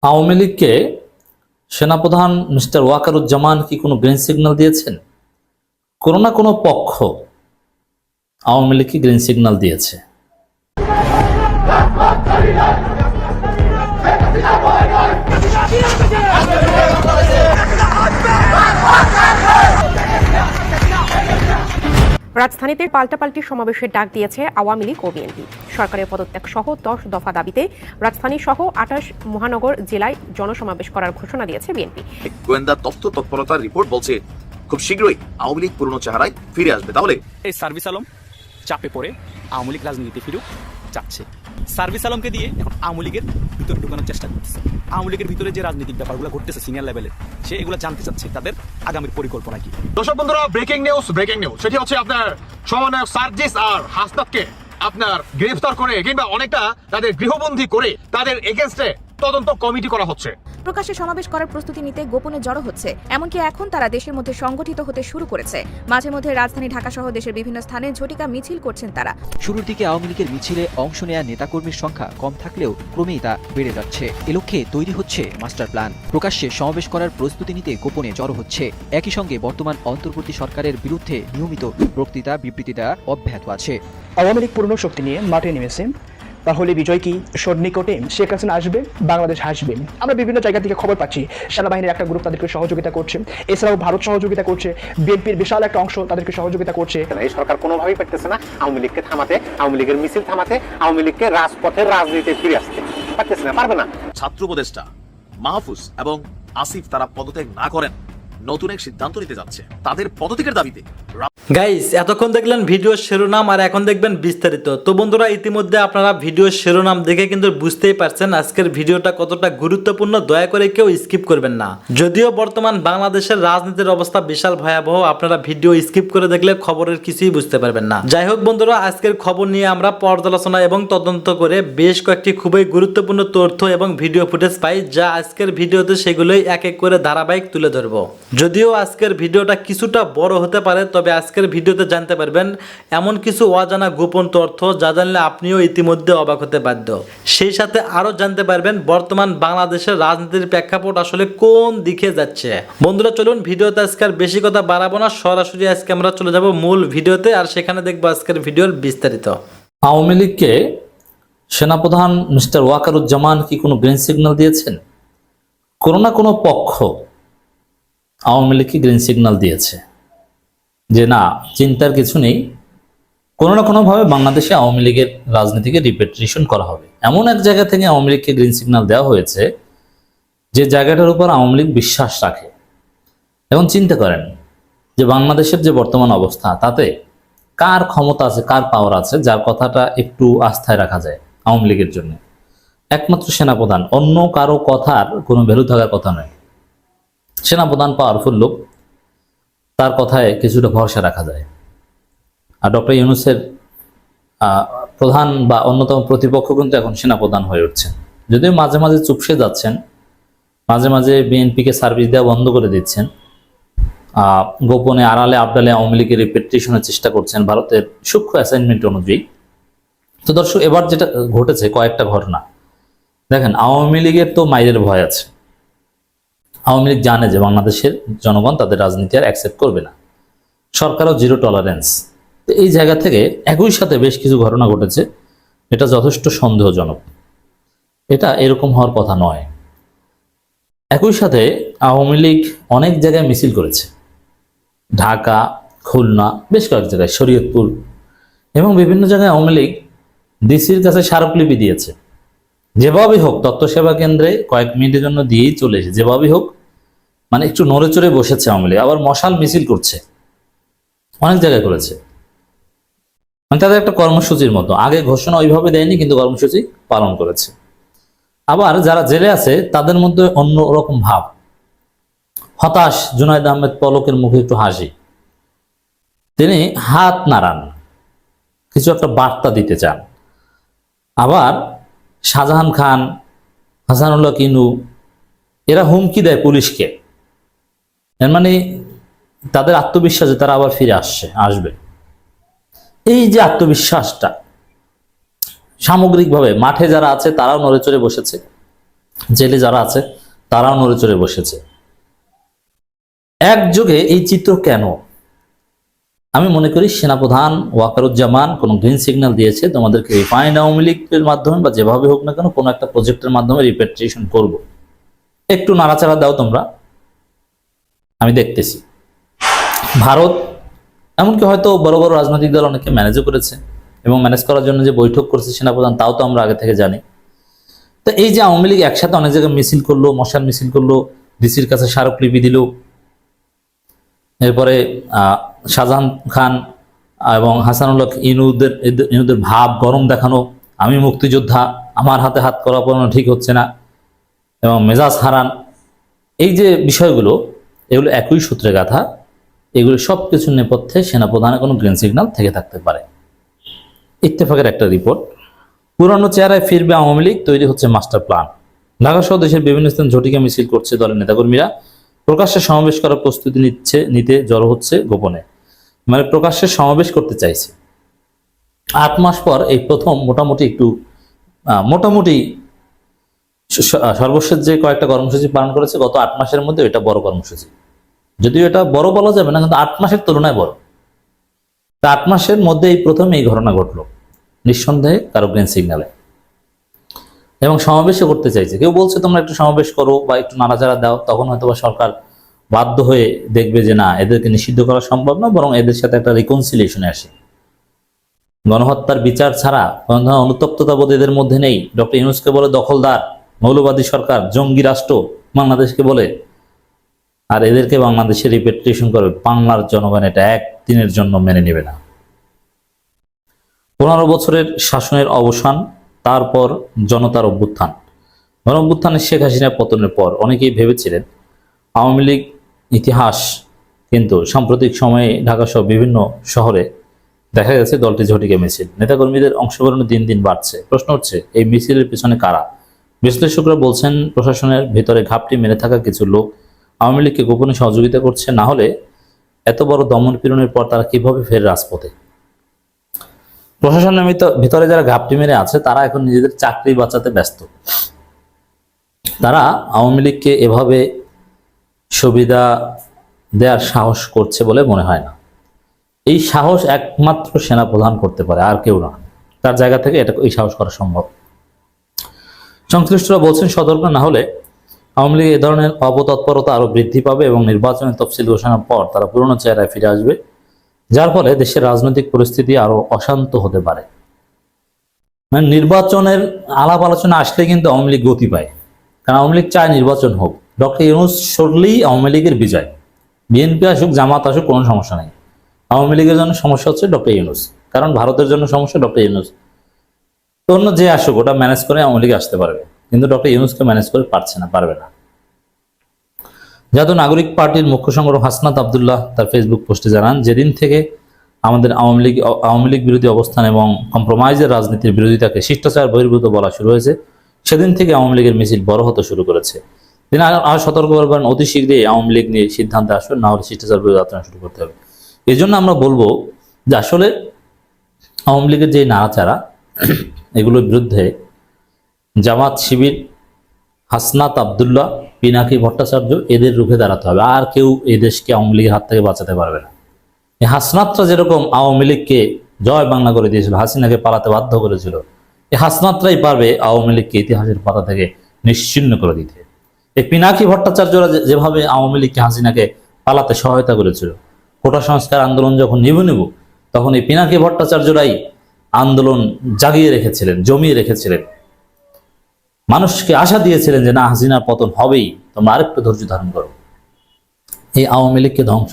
আওয়ামী লীগকে সেনাপ্রধান মিস্টার ওয়াকারুজ্জামান কি কোনো গ্রিন সিগন্যাল দিয়েছেন? কোনো না কোনো পক্ষ আওয়ামী লীগকে গ্রিন সিগন্যাল দিয়েছে। রাজধানীতে পাল্টাপাল্টি সমাবেশের ডাক দিয়েছে আওয়ামী লীগ ও বিএনপি। সরকারের পদত্যাগ সহ 10 দফা দাবিতে রাজধানী সহ 28 মহানগর জেলায় জনসমাবেশ করার ঘোষণা দিয়েছে বিএনপি। গোয়েন্দা তৎপরতার রিপোর্ট বলছে খুব শীঘ্রই আওয়ামী লীগ পুরনো চেহারায় ফিরে আসবে। তাহলে এই সার্ভিস আলম চাপে পড়ে আওয়ামী লীগ রাজনীতিতে ফিরুক চাচ্ছে। সার্ভিস আলমকে দিয়ে এখন আওয়ামী লীগের ভিতরে ঢোকানোর চেষ্টা করতেছে। আওয়ামী লীগের ভিতরে যে রাজনৈতিক ব্যাপারগুলো ঘটতেছে সিনিয়র লেভেলে, সে এগুলো জানতে চাচ্ছে তাদের আগামীর পরিকল্পনা কি। দর্শক বন্ধুরা, ব্রেকিং নিউজ সেটি হচ্ছে আপনার সমন্বয়ক সার্জিস আর হাসনাতকে আপনার গ্রেফতার করে কিংবা অনেকটা তাদের গৃহবন্দী করে তাদের এগেইনস্টে তদন্ত কমিটি করা হচ্ছে। প্রকাশ্যে সমাবেশ করার প্রস্তুতি নিতে গোপনে জড়ো হচ্ছে, এমনকি এখন তারা দেশের মধ্যে সংগঠিত হতে শুরু করেছে। মাঝে মধ্যে রাজধানী ঢাকা সহ দেশের বিভিন্ন স্থানে ঝটিকা মিছিল করছেন তারা। শুরুর দিকে আওয়ামী লীগের মিছিলে অংশ নেয়া নেতাকর্মীর সংখ্যা কম থাকলেও ক্রমেই তা বেড়ে যাচ্ছে। এ লক্ষ্যে তৈরি হচ্ছে মাস্টার প্ল্যান। প্রকাশ্যে সমাবেশ করার প্রস্তুতি নিতে গোপনে জড়ো হচ্ছে। একই সঙ্গে বর্তমান অন্তর্বর্তী সরকারের বিরুদ্ধে নিয়মিত বক্তৃতা বিবৃতি দেওয়া অব্যাহত আছে। আওয়ামী লীগ পুরনো শক্তি নিয়ে মাঠে নেমেছে, তাহলে বিজয় কি সন্নিকটে? শেখ হাসিনা আসবে, বাংলাদেশ হাসবে। আমরা বিভিন্ন জায়গা থেকে খবর পাচ্ছি সেনাবাহিনীর একটা গ্রুপ তাদেরকে সহযোগিতা করছে, এছাড়াও ভারত সহযোগিতা করছে, বিএনপির বিশাল একটা অংশ তাদেরকে সহযোগিতা করছে। এই সরকার কোনোভাবেই পারতেছে না আওয়ামী লীগকে থামাতে, আওয়ামী লীগের মিছিল থামাতে, আওয়ামী লীগকে রাজপথের রাজনীতিতে ফিরে আসতে পারতেছে না, পারবে না। ছাত্র উপদেষ্টা মাহফুজ এবং আসিফ তারা পদত্যাগ না করেন, নতুন এক সিদ্ধান্ত নিতে যাচ্ছে তাদের পদত্যাগের দাবিতে। গাইস, এতক্ষণ দেখলেন ভিডিওর শিরোনাম আর এখন দেখবেন বিস্তারিত। তো বন্ধুরা, ইতিমধ্যে আপনারা ভিডিওর শিরোনাম দেখে কিন্তু বুঝতেই পারছেন আজকের ভিডিওটা কতটা গুরুত্বপূর্ণ। দয়া করে কেউ স্কিপ করবেন না। যদিও বর্তমান বাংলাদেশের রাজনীতির অবস্থা বিশাল ভয়াবহ, আপনারা ভিডিও স্কিপ করে দেখলে খবরের কিছুই বুঝতে পারবেন না। যাই হোক বন্ধুরা, আজকের খবর নিয়ে আমরা পর্যালোচনা এবং তদন্ত করে বেশ কয়েকটি খুবই গুরুত্বপূর্ণ তথ্য এবং ভিডিও ফুটেজ পাই, যা আজকের ভিডিওতে সেগুলোই এক এক করে ধারাবাহিক তুলে ধরবো। যদিও আজকের ভিডিওটা কিছুটা বড় হতে পারে, তবে আজকের ভিডিওতে জানতে পারবেন এমন কিছু অজানা গোপন তথ্য যা জানলে আপনিও ইতিমধ্যে অবাক হতে বাধ্য। সেই সাথে আরো জানতে পারবেন বর্তমান বাংলাদেশের রাজনীতির প্রেক্ষাপট আসলে কোন দিকে যাচ্ছে। বন্ধুরা চলুন, ভিডিওতে আজকে আর বেশি কথা বাড়াবো না, সরাসরি আজকে আমরা চলে যাব মূল ভিডিওতে, আর সেখানে দেখবো আজকের ভিডিওর বিস্তারিত। আওয়ামী লীগকে সেনাপ্রধান মিস্টার ওয়াকারুজ্জামান কি কোনো গ্রিন সিগন্যাল দিয়েছেন? কোনো না কোনো পক্ষ আওয়ামী লীগকে গ্রিন সিগন্যাল দিয়েছে যে না, চিন্তার কিছু নেই, কোনো না কোনোভাবে বাংলাদেশে আওয়ামী লীগের রাজনীতিকে রিপেট্রিশন করা হবে। এমন এক জায়গা থেকে আওয়ামী লীগকে গ্রিন সিগন্যাল দেওয়া হয়েছে যে জায়গাটার উপর আওয়ামী লীগ বিশ্বাস রাখে। এখন চিন্তা করেন যে বাংলাদেশের যে বর্তমান অবস্থা, তাতে কার ক্ষমতা আছে, কার পাওয়ার আছে, যার কথাটা একটু আস্থায় রাখা যায় আওয়ামী লীগের জন্য? একমাত্র সেনাপ্রধান, অন্য কারো কথার কোনো ভ্যালু থাকার কথা নয়। সেনাপ্রধান পাওয়ারফুল লোক, তার কথায় কিছুটা ভরসা রাখা যায়। আর ডক্টর ইউনূসের প্রধান বা অন্যতম প্রতিপক্ষ কিন্তু এখন সেনাপ্রধান হয়ে উঠছেন। যদিও মাঝে মাঝে চুপসে যাচ্ছেন, মাঝে মাঝে বিএনপিকে সার্ভিস দেওয়া বন্ধ করে দিচ্ছেন, গোপনে আড়ালে আবডালে আওয়ামী লীগের রিপেট্রিশনের চেষ্টা করছেন ভারতের সূক্ষ্ম অ্যাসাইনমেন্ট অনুযায়ী। তো দর্শক, এবার যেটা ঘটেছে কয়েকটা ঘটনা দেখেন। আওয়ামী লীগের তো মাইরের ভয় আছে। আওয়ামী লীগ জানে যে বাংলাদেশের জনগণ তাদের রাজনীতি আর অ্যাকসেপ্ট করবে না, সরকারও জিরো টলারেন্স। তো এই জায়গা থেকে একই সাথে বেশ কিছু ঘটনা ঘটেছে, এটা যথেষ্ট সন্দেহজনক। এটা এরকম হওয়ার কথা নয়। একই সাথে আওয়ামী লীগ অনেক জায়গায় মিছিল করেছে, ঢাকা, খুলনা, বেশ কয়েক জায়গায়, শরীয়তপুর এবং বিভিন্ন জায়গায় আওয়ামী লীগ ডিসির কাছে স্মারকলিপি দিয়েছে। যেভাবেই হোক তথ্য সেবা কেন্দ্রে কয়েক মিনিটের জন্য দিয়েই চলে এসে, যেভাবেই হোক মানে একটু নড়ে চড়ে বসেছে আওয়ামী লীগ। আবার মশাল মিছিল করছে, অনেক জায়গায় করেছে, মানে তাদের একটা কর্মসূচির মতো। আগে ঘোষণা ওইভাবে দেয়নি, কিন্তু কর্মসূচি পালন করেছে। আবার যারা জেলে আছে তাদের মধ্যে অন্য রকম ভাব, হতাশ। জুনায়েদ আহমেদ পলকের মুখে একটু হাসি, তিনি হাত নাড়ান, কিছু একটা বার্তা দিতে চান। আবার শাহজাহান খান, হাসানুল্লাহ কিনু, এরা হুমকি দেয় পুলিশকে। এর মানে তাদের আত্মবিশ্বাস যে তারা আবার ফিরে আসবে। এই যে আত্মবিশ্বাসটা, সামগ্রিকভাবে মাঠে যারা আছে তারাও নড়ে চড়ে বসেছে, জেলে যারা আছে তারাও নড়ে চড়ে বসেছে। একযোগে এই চিত্র কেন? আমি মনে করি সেনাপ্রধান ওয়াকারুজ্জামান কোনো গ্রিন সিগন্যাল দিয়েছে, তোমাদেরকে রিফাইন্ড আওয়ামী লীগের মাধ্যমে বা যেভাবে হোক না কেন কোনো একটা প্রজেক্টের মাধ্যমে রিপেট্রিয়েশন করব, একটু নাড়াচাড়া দাও তোমরা, আমি দেখতেছি। ভারত এমনকি হয়তো বড় বড় রাজনৈতিক দল অনেকে ম্যানেজও করেছে, এবং ম্যানেজ করার জন্য যে বৈঠক করেছে সেনাপ্রধান তাও তো আমরা আগে থেকে জানি। তো এই যে আওয়ামী লীগ একসাথে অনেক জায়গায় মিছিল করলো, মশাল মিছিল করলো, ডিসির কাছে স্মারকলিপি দিল, এরপরে শাহজাহান খান এবং হাসানুল্লাহ ইনুদের ভাব গরম দেখানো, আমি মুক্তিযোদ্ধা, আমার হাতে হাত করা পড়ানো ঠিক হচ্ছে না, এবং মেজাজ হারান, এই যে বিষয়গুলো এগুলো একই সূত্রে গাথা। এগুলো সব কিছুর নেপথ্যে সেনাপ্রধানের কোনো গ্রিন সিগন্যাল থেকে থাকতে পারে। ইত্তেফাকের একটা রিপোর্ট, পুরানো চেহারায় ফিরবে আওয়ামী লীগ, তৈরি হচ্ছে মাস্টার প্ল্যান। ঢাকা সহ দেশের বিভিন্ন স্থানে ঝটিকা মিছিল করছে দলের নেতাকর্মীরা, প্রকাশ্যে সমাবেশ করার প্রস্তুতি নিতে জড়ো হচ্ছে গোপনে, মানে প্রকাশ্যে সমাবেশ করতে চাইছে। 8 মাস পর এই প্রথম মোটামুটি সর্বশেষ যে কয়েকটা কর্মসূচি পালন করেছে গত 8 মাসের মধ্যে, এটা বড় কর্মসূচি, যদিও এটা বড় বলা যাবে না, কিন্তু 8 মাসের তুলনায় বড়। 8 মাসের মধ্যে এই প্রথম এই ঘটনা ঘটলো, নিঃসন্দেহে কারো গ্রিন সিগন্যালে, এবং সমাবেশও করতে চাইছে। কেউ বলছে তোমরা একটু সমাবেশ করো বা একটু নাড়াচাড়া দাও, তখন হয়তো বা সরকার বাধ্য হয়ে দেখবে যে না, এদেরকে নিষিদ্ধ করা সম্ভব না, বরং এদের সাথে একটা রিকনসিলিয়েশনে আসে। গণহত্যার বিচার ছাড়া কোনো ধরনের অনুতপ্ততা বোধ এদের মধ্যে নেই। ডক্টর ইউনূসকে বলে দখলদার, মৌলবাদী সরকার, জঙ্গি রাষ্ট্র বাংলাদেশকে বলে, আর এদেরকে বাংলাদেশে রিপেট্রিয়েশন করবে। বাংলার জনগণ এটা একদিনের জন্য মেনে নেবে না। 15 বছরের শাসনের অবসান, তারপর জনতার অভ্যুত্থান। গণঅভ্যুত্থানের শেখ হাসিনার পতনের পর অনেকেই ভেবেছিলেন আওয়ামী লীগ ইতিহাস, কিন্তু সাম্প্রতিক সময়ে ঢাকা সহ বিভিন্ন শহরে দেখা গেছে দলটি ঝটিকা মিছিল, নেতাকর্মীদের অংশগ্রহণ দিন দিন বাড়ছে। প্রশ্ন হচ্ছে এই মিছিলের পিছনে কারা? বিশ্লেষকরা বলছেন প্রশাসনের ভেতরে ঘাপটি মেরে থাকা কিছু লোক আওয়ামী লীগকে গোপনে সহযোগিতা করছে, না হলে এত বড় দমন পীড়নের পর তারা কিভাবে ফের রাজপথে? প্রশাসনের ভিতরে যারা ঘাপটি মেরে আছে তারা এখন নিজেদের চাকরি বাঁচাতে ব্যস্ত। তারা আওয়ামী লীগকে এভাবে সুবিধা দেওয়ার সাহস করছে বলে মনে হয় না। এই সাহস একমাত্র সেনাপ্রধান করতে পারে, আর কেউ না। তার জায়গা থেকে এই সাহস করা সম্ভব। সংশ্লিষ্টরা বলছেন সতর্ক না হলে আওয়ামী লীগ এ ধরনের অপতৎপরতা আরো বৃদ্ধি পাবে, এবং নির্বাচনের তফসিল ঘোষণার পর তারা পুরনো চেহারায় ফিরে আসবে, যার ফলে দেশের রাজনৈতিক পরিস্থিতি আরো অশান্ত হতে পারে। মানে নির্বাচনের আলাপ আলোচনা আসলে কিন্তু আওয়ামী লীগ গতি পায়, কারণ আওয়ামী লীগ চায় নির্বাচন হোক। ডক্টর ইউনূস সরলেই আওয়ামী লীগের বিজয়, বিএনপি আসুক জামাত আসুক কোনো সমস্যা নেই। আওয়ামী লীগের জন্য সমস্যা হচ্ছে ডক্টর ইউনূস, কারণ ভারতের জন্য সমস্যা ডক্টর ইউনূস। তো অন্য যে আসুক ওটা ম্যানেজ করে আওয়ামী লীগ আসতে পারবে, কিন্তু ডক্টর ইউনূসকে ম্যানেজ করে পারবে না। জাতীয় নাগরিক পার্টির মুখ্য সংগঠক হাসনাত আব্দুল্লাহ তার ফেসবুক পোস্টে জানান, যেদিন থেকে আমাদের আওয়ামী লীগ বিরোধী অবস্থান এবং কম্প্রোমাইজের রাজনীতির বিরোধিতাকে শিষ্টাচার বহির্ভূত বলা শুরু হয়েছে, সেদিন থেকে আওয়ামী লীগের মিছিল বড় হতে শুরু করেছে। তিনি আরো সতর্ক করবেন, অতি শীঘ্রই আওয়ামী লীগ নিয়ে সিদ্ধান্তে আসবেন, না হলে শিষ্টাচার বিরোধী আচরণ শুরু করতে হবে। এই জন্য আমরা বলবো যে আসলে আওয়ামী লীগের যে নাড়াচাড়া, এগুলোর বিরুদ্ধে জামাত, শিবির, হাসনাত আব্দুল্লাহ, পিনাকি ভট্টাচার্য এদের রুখে দাঁড়াতে হবে। আর কেউ এই দেশকে আওয়ামী লীগের হাত থেকে বাঁচাতে পারবে না। এই হাসনাতরা যেরকম আওয়ামী লীগকে জয় বাংলা করে দিয়েছিল, হাসিনাকে পালাতে বাধ্য করেছিল, এই হাসনাতরাই পারবে আওয়ামী লীগকে ইতিহাসের পাতা থেকে নিশ্চিহ্ন করে দিতে। এই পিনাকি ভট্টাচার্যরা যেভাবে আওয়ামী লীগকে, হাসিনাকে পালাতে সহায়তা করেছিল, কোটা সংস্কার আন্দোলন যখন নিবু তখন এই পিনাকি ভট্টাচার্যরাই আন্দোলন জাগিয়ে রেখেছিলেন, জমিয়ে রেখেছিলেন, মানুষকে আশা দিয়েছিলেন যে না, হাসিনার পতন হবেই, তোমরা আরেকটু ধৈর্য ধারণ করো। এই আওয়ামী লীগকে ধ্বংস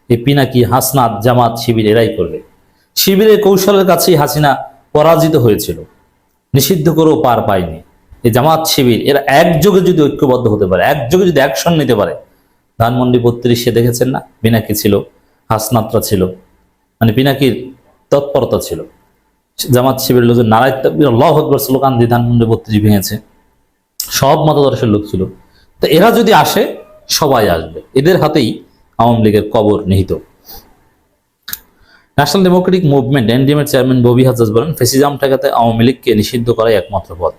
এই পিনাকি, হাসনাত, জামাত, শিবির এরাই করবে। শিবিরের কৌশলের কাছেই হাসিনা পরাজিত হয়েছিল, নিষিদ্ধ করেও পার পায়নি। এই জামাত, শিবির এরা একযোগে যদি ঐক্যবদ্ধ হতে পারে, একযোগে যদি অ্যাকশন নিতে পারে, ধানমন্ডি 32 দেখেছেন না, পিনাকি ছিল, হাসনাতরা ছিল, মানে পিনাকির তৎপরতা ছিল, জামাত শিবিরের লোকজন নারায় তাকবীর আল্লাহু আকবার স্লোগান দিয়ে ধানমন্ডি 32 ভেঙেছে, সব মতাদর্শের লোক ছিল। তো এরা যদি আসে, সবাই আসবে, এদের হাতেই আওয়ামী লীগের কবর নিহিত। ন্যাশনাল ডেমোক্রেটিক মুভমেন্ট এনডিএম এর চেয়ারম্যান ববি হাজ্জাজ বলেন, ফ্যাসিজম ঠেকাতে আওয়ামী লীগকে নিষিদ্ধ করাই একমাত্র পথ।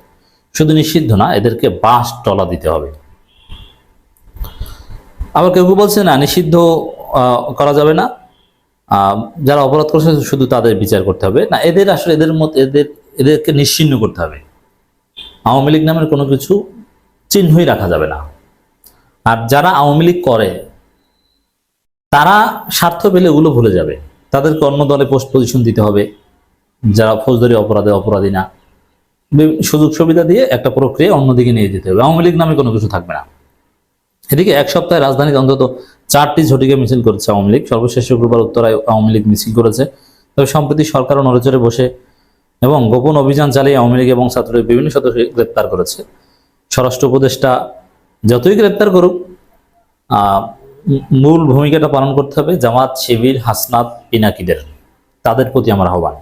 শুধু নিষিদ্ধ না, এদেরকে বাস টলা দিতে হবে। আবার কেউ কেউ বলছে না, নিষিদ্ধ করা যাবে না, যারা অপরাধ করছে শুধু তাদের বিচার করতে হবে না, এদের আসলে এদেরকে নিশ্চিহ্ন করতে হবে। আওয়ামী লীগ নামের কোনো কিছু চিহ্নই রাখা যাবে না। আর যারা আওয়ামী লীগ করে তারা স্বার্থ পেলে ওগুলো ভুলে যাবে, তাদেরকে অন্য দলে পোস্ট পজিশন দিতে হবে, যারা ফৌজদারি অপরাধে অপরাধী না, সুযোগ সুবিধা দিয়ে একটা প্রক্রিয়া অন্যদিকে নিয়ে যেতে হবে। আওয়ামী লীগ নামে কোনো কিছু থাকবে না। এদিকে এক সপ্তাহে রাজধানীতে অন্তত 4টি ঝটিকা মিছিল করেছে আওয়ামী লীগ। সর্বশেষ শুক্রবার উত্তরায় আওয়ামী লীগ মিছিল করেছে। তবে সম্প্রতি সরকারও নড়েচড়ে বসে এবং গোপন অভিযান চালিয়ে আওয়ামী লীগ এবং ছাত্রলীগের বিভিন্ন সদস্য গ্রেপ্তার করেছে। স্বরাষ্ট্র উপদেষ্টা যতই গ্রেপ্তার করুক, মূল ভূমিকাটা পালন করতে হবে জামাত, শিবির, হাসনাত, পিনাকিদের, তাদের প্রতি আমার আহ্বান।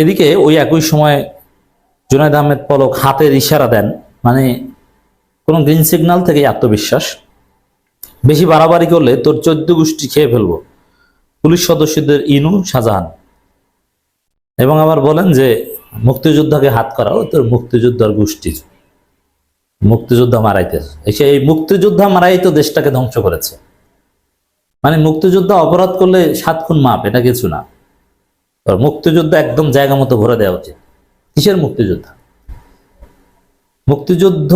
এদিকে ওই একই সময় জুনায়েদ আহমেদ পলক হাতের ইশারা দেন, মানে কোনো গ্রিন সিগন্যাল থেকে আত্মবিশ্বাস, বেশি বাড়াবাড়ি করলে তোর 14 গোষ্ঠী খেয়ে ফেলবো, পুলিশ সদস্যদের ইনু, শাহজাহান। এবং আবার বলেন যে মুক্তিযোদ্ধাকে হাত করাও তোর মুক্তিযোদ্ধার গোষ্ঠীর, মুক্তিযোদ্ধা মারাইতে, এই মুক্তিযোদ্ধা মারাই তো দেশটাকে ধ্বংস করেছে। মানে মুক্তিযোদ্ধা অপরাধ করলে 7 খুন মাপ, এটা কিছু না। মুক্তিযোদ্ধা একদম জায়গা মতো ভরে দেওয়া উচিত। কিসের মুক্তিযোদ্ধা? মুক্তিযুদ্ধ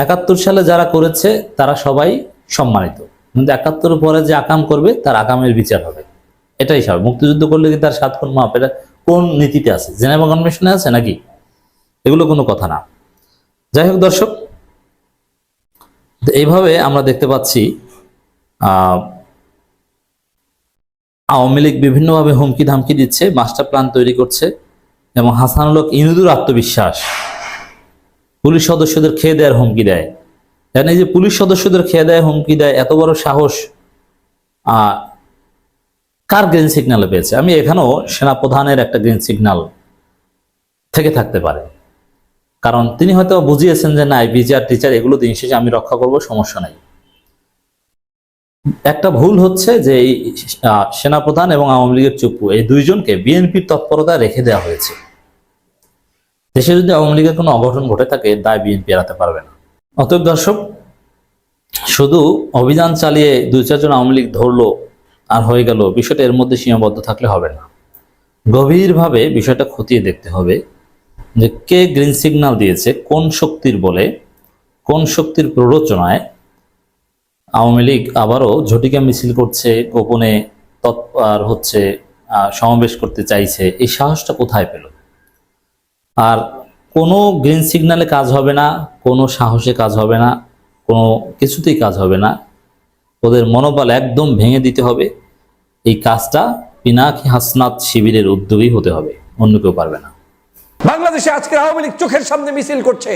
71 সালে যারা করেছে তারা সবাই সম্মানিত, কিন্তু 71 পরে যে আকাম করবে তার আকামের বিচার হবে, এটাই স্বাভাবিক। মুক্তিযুদ্ধ করলে কি তার 7 খুন মাপ? এটা কোন নীতিতে আছে? জেনেভা কনভেনশনে আছে নাকি? এগুলো কোনো কথা না। যাই হোক দর্শক, এইভাবে আমরা দেখতে পাচ্ছি আওয়ামী লীগ বিভিন্নভাবে হুমকি ধামকি দিচ্ছে, মাস্টার প্ল্যান তৈরি করছে, এবং হাসানুল হক ইনুদুর আত্মবিশ্বাস পুলিশ সদস্যদের খেয়ে দেওয়ার হুমকি দেয়। এই যে পুলিশ সদস্যদের খেয়ে দেয়, হুমকি দেয়, এত বড় সাহস কার গ্রিন সিগন্যালে পেয়েছে? আমি এখানেও সেনাপ্রধানের একটা গ্রিন সিগন্যাল থেকে থাকতে পারে, কারণ তিনি হয়তো বুঝিয়েছেন যে না, বিচার টিচার এগুলো দিন শেষে আমি রক্ষা করব, সমস্যা নাই। একটা ভুল হচ্ছে যে এই সেনাপ্রধান এবং আওয়ামী লীগের চুপ্পু, এই দুইজনকে বিএনপির তৎপরতায় রেখে দেওয়া হয়েছে। দেশে যদি আওয়ামী লীগের কোনো অঘটন ঘটে থাকে, দায় বিএনপি এড়াতে পারবে না। অতএব দর্শক, শুধু অভিযান চালিয়ে 2-4 জন আওয়ামী লীগ ধরলো আর হয়ে গেল, বিষয়টা এর মধ্যে সীমাবদ্ধ থাকলে হবে না। গভীরভাবে বিষয়টা খতিয়ে দেখতে হবে যে কে গ্রিন সিগন্যাল দিয়েছে, কোন শক্তির বলে, কোন শক্তির প্ররোচনায় আওয়ামী লীগ আবারও ঝটিকা মিছিল করছে, গোপনে তৎপর হচ্ছে, সমাবেশ করতে চাইছে। এই সাহসটা কোথায় পেল? আর কোনো গ্রিন সিগন্যালে কাজ হবে না, কোনো সাহসে কাজ হবে না, কোনো কিছুতেই কাজ হবে না। ওদের মনোবল একদম ভেঙে দিতে হবে। এই কাজটা পিনাকি, হাসনাত, শিবিরের উদ্যোগী হতে হবে, অন্য কেউ পারবে না। বাংলাদেশে আজকে আওয়ামী লীগ চোখের সামনে মিছিল করছে,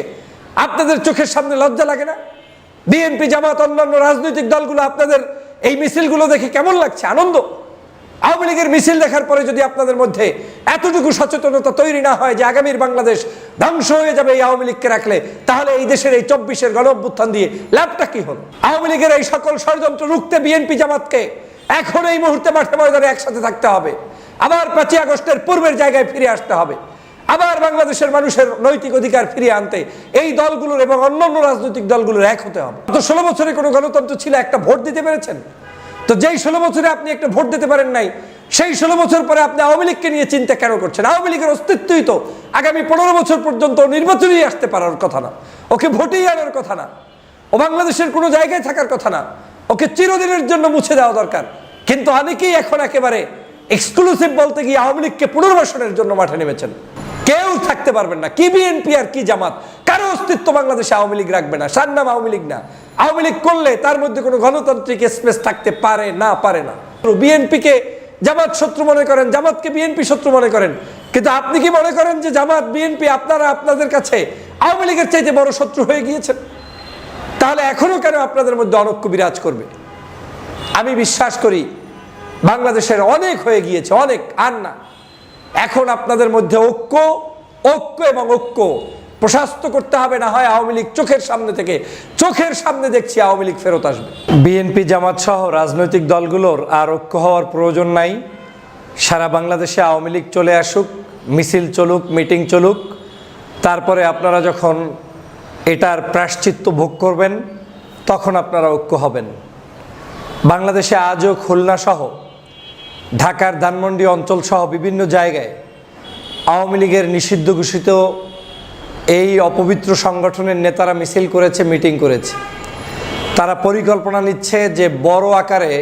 আপনাদের চোখের সামনে লজ্জা লাগে না? বিএনপি, জামাত, অন্যান্য রাজনৈতিক দলগুলো আপনাদের এই মিছিলগুলো দেখে কেমন লাগছে? আনন্দ? আওয়ামী লীগের মিছিল দেখার পরে যদি আপনাদের মধ্যে এতটুকু সচেতনতা তৈরি না হয় যে আগামীর বাংলাদেশ ধ্বংস হয়ে যাবে এই আওয়ামী লীগকে রাখলে, তাহলে এই দেশের এই 24-এর গণঅভ্যুত্থান দিয়ে লাভটা কি হল? আওয়ামী লীগের এই সকল ষড়যন্ত্র রুখতে বিএনপি, জামাতকে এখন এই মুহূর্তে মাঠে ময়দানে একসাথে থাকতে হবে। আবার 5ই আগস্টের পূর্বের জায়গায় ফিরে আসতে হবে। আবার বাংলাদেশের মানুষের নৈতিক অধিকার ফিরিয়ে আনতে এই দলগুলোর এবং অন্যান্য রাজনৈতিক দলগুলোর এক হতে হবে। তো 16 বছরে কোনো গণতন্ত্র ছিল? একটা ভোট দিতে পেরেছেন? তো যেই 16 বছরে আপনি একটা ভোট দিতে পারেন নাই, সেই 16 বছর পরে আপনি আওয়ামী লীগকে নিয়ে চিন্তা কেন করছেন? আওয়ামী লীগের অস্তিত্বই তো আগামী 15 বছর পর্যন্ত নির্বাচনেই আসতে পারার কথা না, ওকে ভোটেই আনার কথা না, ও বাংলাদেশের কোনো জায়গায় থাকার কথা না, ওকে চিরদিনের জন্য মুছে দেওয়া দরকার। কিন্তু অনেকেই এখন একেবারে এক্সক্লুসিভ বলতে গিয়ে আওয়ামী লীগকে পুনর্বাসনের জন্য মাঠে নেমেছেন। কেউ থাকতে পারবেন না, কি বিএনপি আর কি জামাত, কারো অস্তিত্ব বাংলাদেশে আওয়ামী লীগ রাখবে না। সার নাম আওয়ামী লীগ না। আওয়ামী লীগ করলে তার মধ্যে কোনো গণতান্ত্রিক স্পেস থাকতে পারে না। বিএনপিকে জামাত শত্রু মনে করেন, জামাতকে বিএনপি শত্রু মনে করেন, কিন্তু আপনি কি মনে করেন যে জামাত, বিএনপি আপনারা আপনাদের কাছে আওয়ামী লীগের চাইতে বড় শত্রু হয়ে গিয়েছেন? তাহলে এখনো কেন আপনাদের মধ্যে অনৈক্য বিরাজ করবে? আমি বিশ্বাস করি বাংলাদেশের অনেক হয়ে গিয়েছে, অনেক, আর না। এখন আপনাদের মধ্যে ঐক্য এবং ঐক্য প্রশস্ত করতে হবে, না হয় আওয়ামী লীগ চোখের সামনে দেখছি আওয়ামী লীগ ফেরত আসবে। বিএনপি, জামাত সহ রাজনৈতিক দলগুলোর আর ঐক্য হওয়ার প্রয়োজন নাই। সারা বাংলাদেশে আওয়ামী লীগ চলে আসুক, মিছিল চলুক, মিটিং চলুক, তারপরে আপনারা যখন এটার প্রায়শ্চিত্ত ভোগ করবেন তখন আপনারা ঐক্য হবেন। বাংলাদেশে আজও খুলনা সহ ঢাকার ধানমন্ডি অঞ্চল সহ বিভিন্ন জায়গায় আওয়ামী লীগের নিষিদ্ধ ঘোষিত এই অপবিত্র সংগঠনের নেতারা মিছিল করেছে, মিটিং করেছে। তারা পরিকল্পনা নিচ্ছে যে বড় আকারে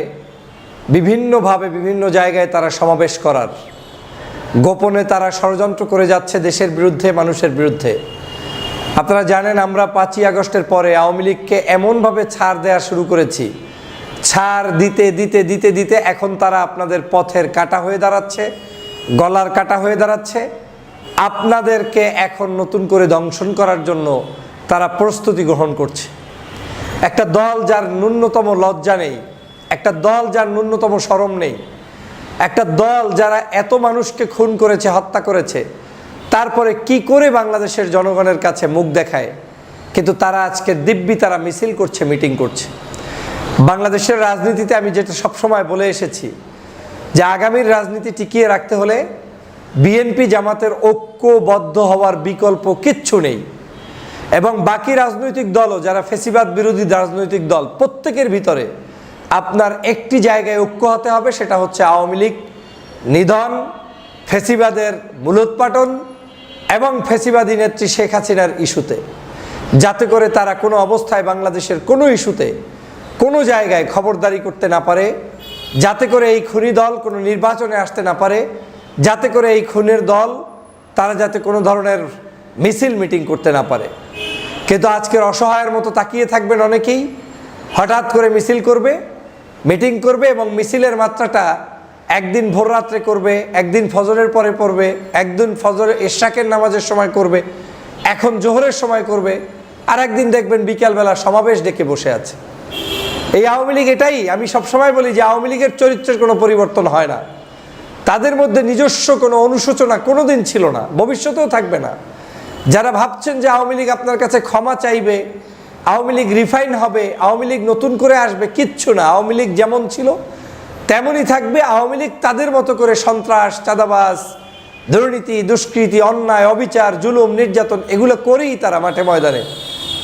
বিভিন্নভাবে বিভিন্ন জায়গায় তারা সমাবেশ করার, গোপনে তারা ষড়যন্ত্র করে যাচ্ছে দেশের বিরুদ্ধে, মানুষের বিরুদ্ধে। আপনারা জানেন আমরা 5ই আগস্টের পরে আওয়ামী লীগকে এমনভাবে ছাড় দেওয়া শুরু করেছি, ছাড় দিতে দিতে দিতে দিতে এখন তারা আপনাদের পথের কাঁটা হয়ে দাঁড়াচ্ছে, গলার কাঁটা হয়ে দাঁড়াচ্ছে। আপনাদেরকে এখন নতুন করে দংশন করার জন্য তারা প্রস্তুতি গ্রহণ করছে। একটা দল যার ন্যূনতম লজ্জা নেই, একটা দল যার ন্যূনতম শরম নেই, একটা দল যারা এত মানুষকে খুন করেছে, হত্যা করেছে, তারপরে কি করে বাংলাদেশের জনগণের কাছে মুখ দেখায়, কিন্তু তারা আজকে দিব্যি তারা মিছিল করছে, মিটিং করছে। বাংলাদেশের রাজনীতিতে আমি যেটা সবসময় বলে এসেছি যে আগামীর রাজনীতি টিকিয়ে রাখতে হলে বিএনপি জামাতের ঐক্যবদ্ধ হওয়ার বিকল্প কিচ্ছু নেই। এবং বাকি রাজনৈতিক দলও যারা ফ্যাসিবাদ বিরোধী রাজনৈতিক দল, প্রত্যেকের ভিতরে আপনার একটি জায়গায় ঐক্য হতে হবে, সেটা হচ্ছে আওয়ামী লীগ নিধন, ফ্যাসিবাদের মূলোৎপাটন এবং ফ্যাসিবাদী নেত্রী শেখ হাসিনার ইস্যুতে, যাতে করে তারা কোনো অবস্থায় বাংলাদেশের কোনো ইস্যুতে কোনো জায়গায় খবরদারি করতে না পারে, যাতে করে এই খুনি দল কোনো নির্বাচনে আসতে না পারে, যাতে করে এই খুনের দল তারা যাতে কোনো ধরনের মিছিল মিটিং করতে না পারে। কিন্তু আজকের অসহায়ের মতো তাকিয়ে থাকবেন অনেকেই, হঠাৎ করে মিছিল করবে, মিটিং করবে এবং মিছিলের মাত্রাটা একদিন ভোর রাত্রে করবে, একদিন ফজরের পরে পড়বে, একদিন ফজরের ইশরাকের নামাজের সময় করবে, এখন জোহরের সময় করবে, আর একদিন দেখবেন বিকালবেলা সমাবেশ ডেকে বসে আছে। এই আওয়ামী লীগ এটাই, আমি সবসময় বলি যে আওয়ামী লীগের চরিত্রের কোনো পরিবর্তন হয় না, তাদের মধ্যে নিজস্ব কোনো অনুশোচনা কোনোদিন ছিল না, ভবিষ্যতেও থাকবে না। যারা ভাবছেন যে আওয়ামী লীগ আপনার কাছে ক্ষমা চাইবে, আওয়ামী লীগ রিফাইন হবে, আওয়ামী লীগ নতুন করে আসবে, কিচ্ছু না। আওয়ামী লীগ যেমন ছিল তেমনই থাকবে। আওয়ামী লীগ তাদের মতো করে সন্ত্রাস, চাঁদাবাজ, দুর্নীতি, দুষ্কৃতি, অন্যায়, অবিচার, জুলুম, নির্যাতন এগুলো করেই তারা মাঠে ময়দানে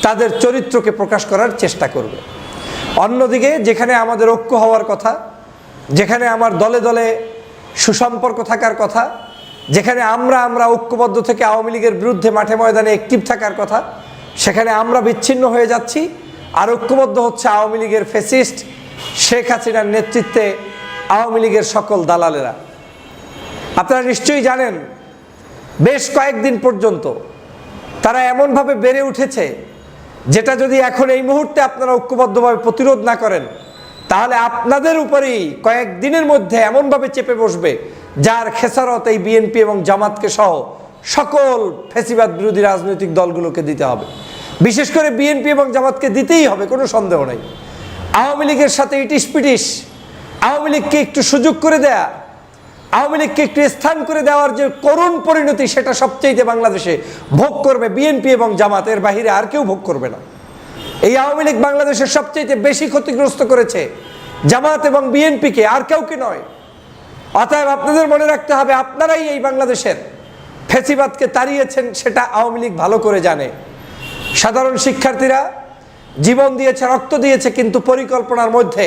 তাদের চরিত্রকে প্রকাশ করার চেষ্টা করবে। অন্যদিকে যেখানে আমাদের ঐক্য হওয়ার কথা, যেখানে আমার দলে দলে সুসম্পর্ক থাকার কথা, যেখানে আমরা ঐক্যবদ্ধ থেকে আওয়ামী লীগের বিরুদ্ধে মাঠে ময়দানে অ্যাক্টিভ থাকার কথা, সেখানে আমরা বিচ্ছিন্ন হয়ে যাচ্ছি। আর ঐক্যবদ্ধ হচ্ছে আওয়ামী লীগের ফ্যাসিস্ট শেখ হাসিনার নেতৃত্বে আওয়ামী লীগের সকল দালালেরা। আপনারা নিশ্চয়ই জানেন বেশ কয়েকদিন পর্যন্ত তারা এমনভাবে বেড়ে উঠেছে যেটা যদি এখন এই মুহূর্তে আপনারা ঐক্যবদ্ধভাবে প্রতিরোধ না করেন, তাহলে আপনাদের উপরেই কয়েকদিনের মধ্যে এমনভাবে চেপে বসবে যার খেসারত এই বিএনপি এবং জামাতকে সহ সকল ফ্যাসিবাদ বিরোধী রাজনৈতিক দলগুলোকে দিতে হবে। বিশেষ করে বিএনপি এবং জামাতকে দিতেই হবে, কোনো সন্দেহ নেই। আওয়ামী লীগের সাথে ইটিস পিটিস, আওয়ামী লীগকে একটু সুযোগ করে দেয়া, আওয়ামী লীগকে একটু স্থান করে দেওয়ার যে করুণ পরিণতি, সেটা সবচেয়ে বাংলাদেশে ভোগ করবে বিএনপি এবং জামাত, এর বাহিরে আর কেউ ভোগ করবে না। এই আওয়ামী লীগ বাংলাদেশের সবচেয়ে বেশি ক্ষতিগ্রস্ত করেছে জামাত এবং বিএনপিকে, আর কাউকে নয়। অতএব আপনাদের মনে রাখতে হবে, আপনারাই এই বাংলাদেশের ফ্যাসিবাদকে তাড়িয়েছেন, সেটা আওয়ামী লীগ ভালো করে জানে। সাধারণ শিক্ষার্থীরা জীবন দিয়েছে, রক্ত দিয়েছে, কিন্তু পরিকল্পনার মধ্যে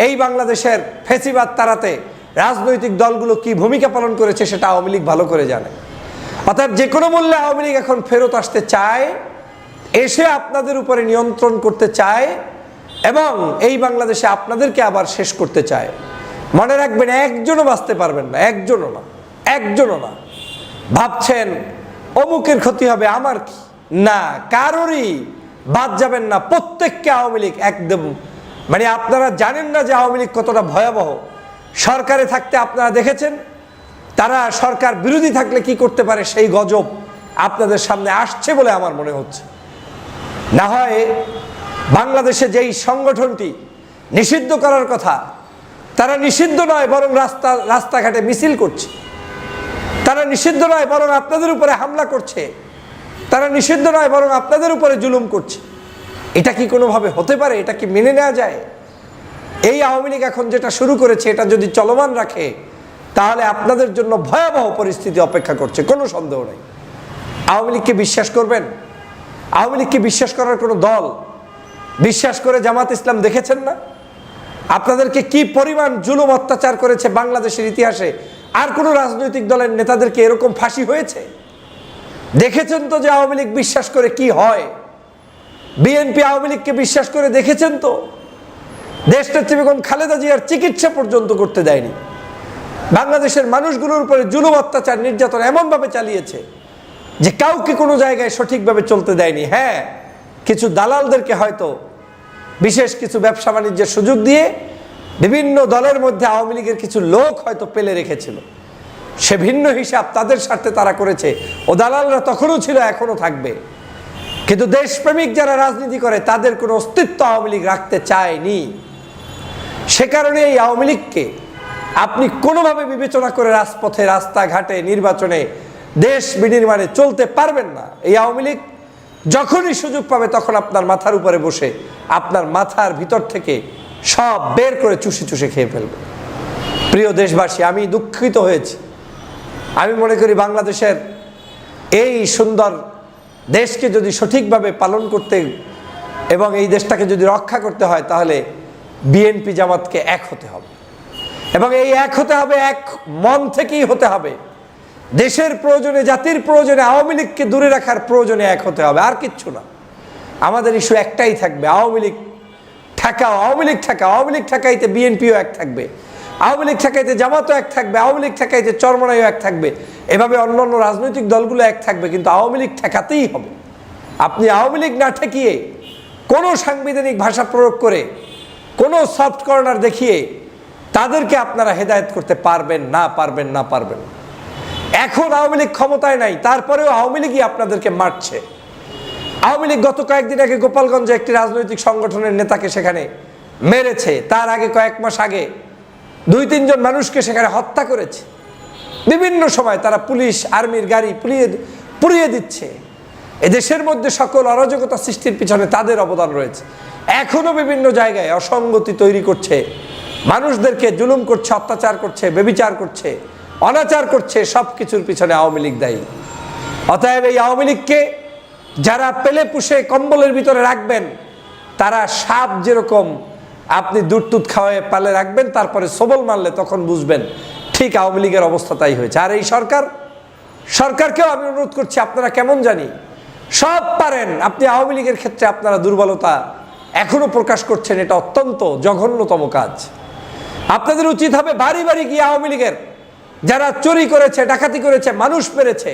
এই বাংলাদেশের ফ্যাসিবাদ তাড়াতে রাজনৈতিক দলগুলো কি ভূমিকা পালন করেছে সেটা আওয়ামী লীগ ভালো করে জানে। অর্থাৎ যে কোনো মূল্যে আওয়ামী লীগ এখন ফেরত আসতে চায়, এসে আপনাদের উপরে নিয়ন্ত্রণ করতে চায় এবং এই বাংলাদেশে আপনাদেরকে আবার শেষ করতে চায়। মনে রাখবেন, একজনও বাঁচতে পারবেন না, একজনও না। ভাবছেন অমুকের ক্ষতি হবে, আমার কি না, কারোরই বাদ যাবেন না, প্রত্যেককে আওয়ামী লীগ একদম, মানে আপনারা জানেন না যে আওয়ামী লীগ কতটা ভয়াবহ। সরকারে থাকতে আপনারা দেখেছেন তারা সরকার বিরোধী থাকলে কি করতে পারে, সেই গজব আপনাদের সামনে আসছে বলে আমার মনে হচ্ছে। না হয় বাংলাদেশে যেই সংগঠনটি নিষিদ্ধ করার কথা, তারা নিষিদ্ধ নয়, বরং রাস্তাঘাটে মিছিল করছে। তারা নিষিদ্ধ নয়, বরং আপনাদের উপরে হামলা করছে। তারা নিষিদ্ধ নয়, বরং আপনাদের উপরে জুলুম করছে। এটা কি কোনোভাবে হতে পারে? এটা কি মেনে নেওয়া যায়? এই আওয়ামী লীগ এখন যেটা শুরু করেছে, এটা যদি চলমান রাখে তাহলে আপনাদের জন্য ভয়াবহ পরিস্থিতি অপেক্ষা করছে, কোনো সন্দেহ নেই। আওয়ামী লীগকে বিশ্বাস করবেন? আওয়ামী লীগকে বিশ্বাস করার কোনো দল বিশ্বাস করে জামাত ইসলাম দেখেছেন না? আপনাদেরকে কি পরিমাণ জুলুম অত্যাচার করেছে বাংলাদেশের ইতিহাসে? আর কোনো রাজনৈতিক দলের নেতাদেরকে এরকম ফাঁসি হয়েছে? দেখেছেন তো যে আওয়ামী লীগ বিশ্বাস করে কি হয়? বিএনপি আওয়ামী লীগকে বিশ্বাস করে দেখেছেন তো? দেশনেত্রী বেগম খালেদা জিয়ার চিকিৎসা পর্যন্ত করতে দেয়নি। বাংলাদেশের মানুষগুলোর উপরে জুলুম অত্যাচার নির্যাতন এমনভাবে চালিয়েছে যে কাউকে কোনো জায়গায় সঠিকভাবে চলতে দেয়নি। হ্যাঁ, কিছু দালালদেরকে হয়তো বিশেষ কিছু ব্যবসা বাণিজ্যের সুযোগ দিয়ে বিভিন্ন দলের মধ্যে আওয়ামী লীগের কিছু লোক হয়তো পেলে রেখেছিল, সে ভিন্ন হিসাব, তাদের স্বার্থে তারা করেছে। ও দালালরা তখনও ছিল, এখনো থাকবে। কিন্তু দেশপ্রেমিক যারা রাজনীতি করে তাদের কোনো অস্তিত্ব আওয়ামী লীগ রাখতে চায়নি। সে কারণে এই আওয়ামী লীগকে আপনি কোনোভাবে বিবেচনা করে রাজপথে, রাস্তাঘাটে, নির্বাচনে, দেশ বিনির্মাণে চলতে পারবেন না। এই আওয়ামী লীগ যখনই সুযোগ পাবে তখন আপনার মাথার উপরে বসে আপনার মাথার ভিতর থেকে সব বের করে চুষে চুষে খেয়ে ফেলবে। প্রিয় দেশবাসী, আমি দুঃখিত হয়েছি। আমি মনে করি বাংলাদেশের এই সুন্দর দেশকে যদি সঠিকভাবে পালন করতে এবং এই দেশটাকে যদি রক্ষা করতে হয় তাহলে বিএনপি জামাতকে এক হতে হবে, এবং এই এক হতে হবে, এক মন থেকেই হতে হবে। দেশের প্রয়োজনে, জাতির প্রয়োজনে, আওয়ামী লীগকে দূরে রাখার প্রয়োজনে এক হতে হবে, আর কিচ্ছু না। আমাদের ইস্যু একটাই থাকবে, আওয়ামী লীগ ঠেকাও, আওয়ামী লীগ ঠেকাও। আওয়ামী লীগ ঠেকাইতে বিএনপিও এক থাকবে, আওয়ামী লীগ ঠেকাইতে জামাতও এক থাকবে, আওয়ামী লীগ ঠেকাইতে চরমনাইও এক থাকবে, এভাবে অন্যান্য রাজনৈতিক দলগুলো এক থাকবে, কিন্তু আওয়ামী লীগ ঠেকাতেই হবে। আপনি আওয়ামী লীগ না ঠেকিয়ে কোনো সাংবিধানিক ভাষা প্রয়োগ করে, কোনো সফট কর্নার দেখিয়ে তাদেরকে আপনারা হেদায়েত করতে পারবেন না, পারবেন না, পারবেন। এখন আওয়ামী লীগ ক্ষমতায় নাই, তারপরেও আওয়ামী লীগই আপনাদেরকে মারছে। আওয়ামী লীগ গত কয়েকদিন আগে গোপালগঞ্জে একটি রাজনৈতিক সংগঠনের নেতাকে সেখানে মেরেছে, তার আগে কয়েক মাস আগে 2-3 জন মানুষকে সেখানে হত্যা করেছে। বিভিন্ন সময় তারা পুলিশ, আর্মির গাড়ি পুড়িয়ে দিচ্ছে। এদেশের মধ্যে সকল অরাজকতা সৃষ্টির পিছনে তাদের অবদান রয়েছে। এখনো বিভিন্ন জায়গায় অসঙ্গতি তৈরি করছে, মানুষদেরকে জুলুম করছে, অত্যাচার করছে, ব্যভিচার করছে, অনাচার করছে, সব কিছুর পিছনে আওয়ামী লীগ দায়ী। অতএব এই আওয়ামী লীগকে যারা পেলে পুষে কম্বলের ভিতরে রাখবেন, তারা সাপ যেরকম আপনি দুধ টুধ খাওয়ায় পালে রাখবেন, তারপরে সবল মারলে তখন বুঝবেন ঠিক আওয়ামী লীগের অবস্থা তাই হয়েছে। আর এই সরকারকেও আমি অনুরোধ করছি, আপনারা কেমন জানি সব পারেন, আপনি আওয়ামী লীগের ক্ষেত্রে আপনারা দুর্বলতা এখনো প্রকাশ করছেন, এটা অত্যন্ত জঘন্যতম কাজ। আপনাদের উচিত হবে বাড়ি বাড়ি গিয়ে আওয়ামী লীগের যারা চুরি করেছে, ডাকাতি করেছে, মানুষ মেরেছে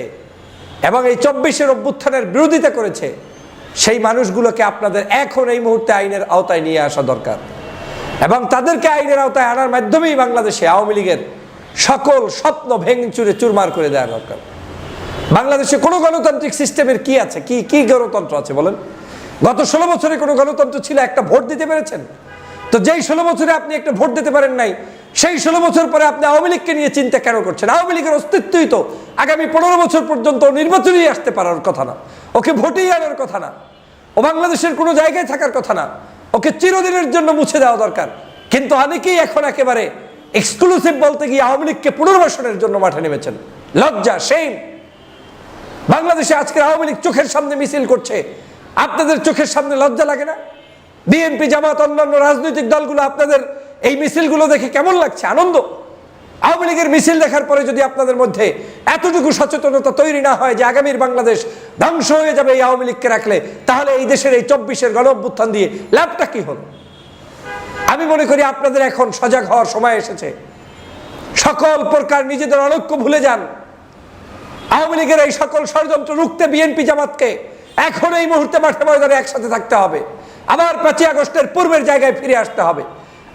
এবং এই 24-এর অভ্যুত্থানের বিরোধিতা করেছে, সেই মানুষগুলোকে আপনাদের এখন এই মুহূর্তে আইনের আওতায় নিয়ে আসা দরকার, এবং তাদেরকে আইনের আওতায় আনার মাধ্যমেই বাংলাদেশে আওয়ামী লীগের সকল স্বপ্ন ভেঙে চুরে চুরমার করে দেওয়া দরকার। বাংলাদেশে কোনো গণতান্ত্রিক সিস্টেমের কি আছে? কি গণতন্ত্র আছে বলেন? গত 16 বছরে কোনো গণতন্ত্র ছিল? একটা ভোট দিতে পেরেছেন? তো যেই 16 বছরে আপনি একটা ভোট দিতে পারেন নাই, সেই 16 বছর পরে আপনি আওয়ামী লীগকে নিয়ে চিন্তা কেন করছেন? আওয়ামী লীগের অস্তিত্বই তো আগামী 15 বছর পর্যন্ত নির্বাচনেই আসতে পারার কথা না, ওকে ভোটেই আনার কথা না, ও বাংলাদেশের কোনো জায়গায় থাকার কথা না, ওকে চিরদিনের জন্য মুছে দেওয়া দরকার। কিন্তু অনেকেই এখন একেবারে এক্সক্লুসিভ বলতে গিয়ে আওয়ামী লীগকে পুনর্বাসনের জন্য মাঠে নেমেছেন। লজ্জা, সেইম। বাংলাদেশে আজকের আওয়ামী লীগ চোখের সামনে মিছিল করছে, আপনাদের চোখের সামনে লজ্জা লাগে না? বিএনপি, জামাত, অন্যান্য রাজনৈতিক দলগুলো আপনাদের এই মিছিলগুলো দেখে কেমন লাগছে? আনন্দ। আওয়ামী লীগের মিছিল দেখার পরে যদি আপনাদের মধ্যে এতটুকু সচেতনতা তৈরি না হয় যে আগামীর বাংলাদেশ ধ্বংস হয়ে যাবে এই আওয়ামী লীগকে রাখলে, তাহলে এই দেশের এই 24-এর গণঅভ্যুত্থান দিয়ে লাভটা কি হল? আমি মনে করি আপনাদের এখন সজাগ হওয়ার সময় এসেছে। সকল প্রকার নিজেদের অনৈক্য ভুলে যান। আওয়ামী লীগের এই সকল ষড়যন্ত্র রুখতে বিএনপি, জামাতকে এখন এই মুহূর্তে মাঠে ময়দানে একসাথে থাকতে হবে। আবার 5ই আগস্টের পূর্বের জায়গায় ফিরে আসতে হবে।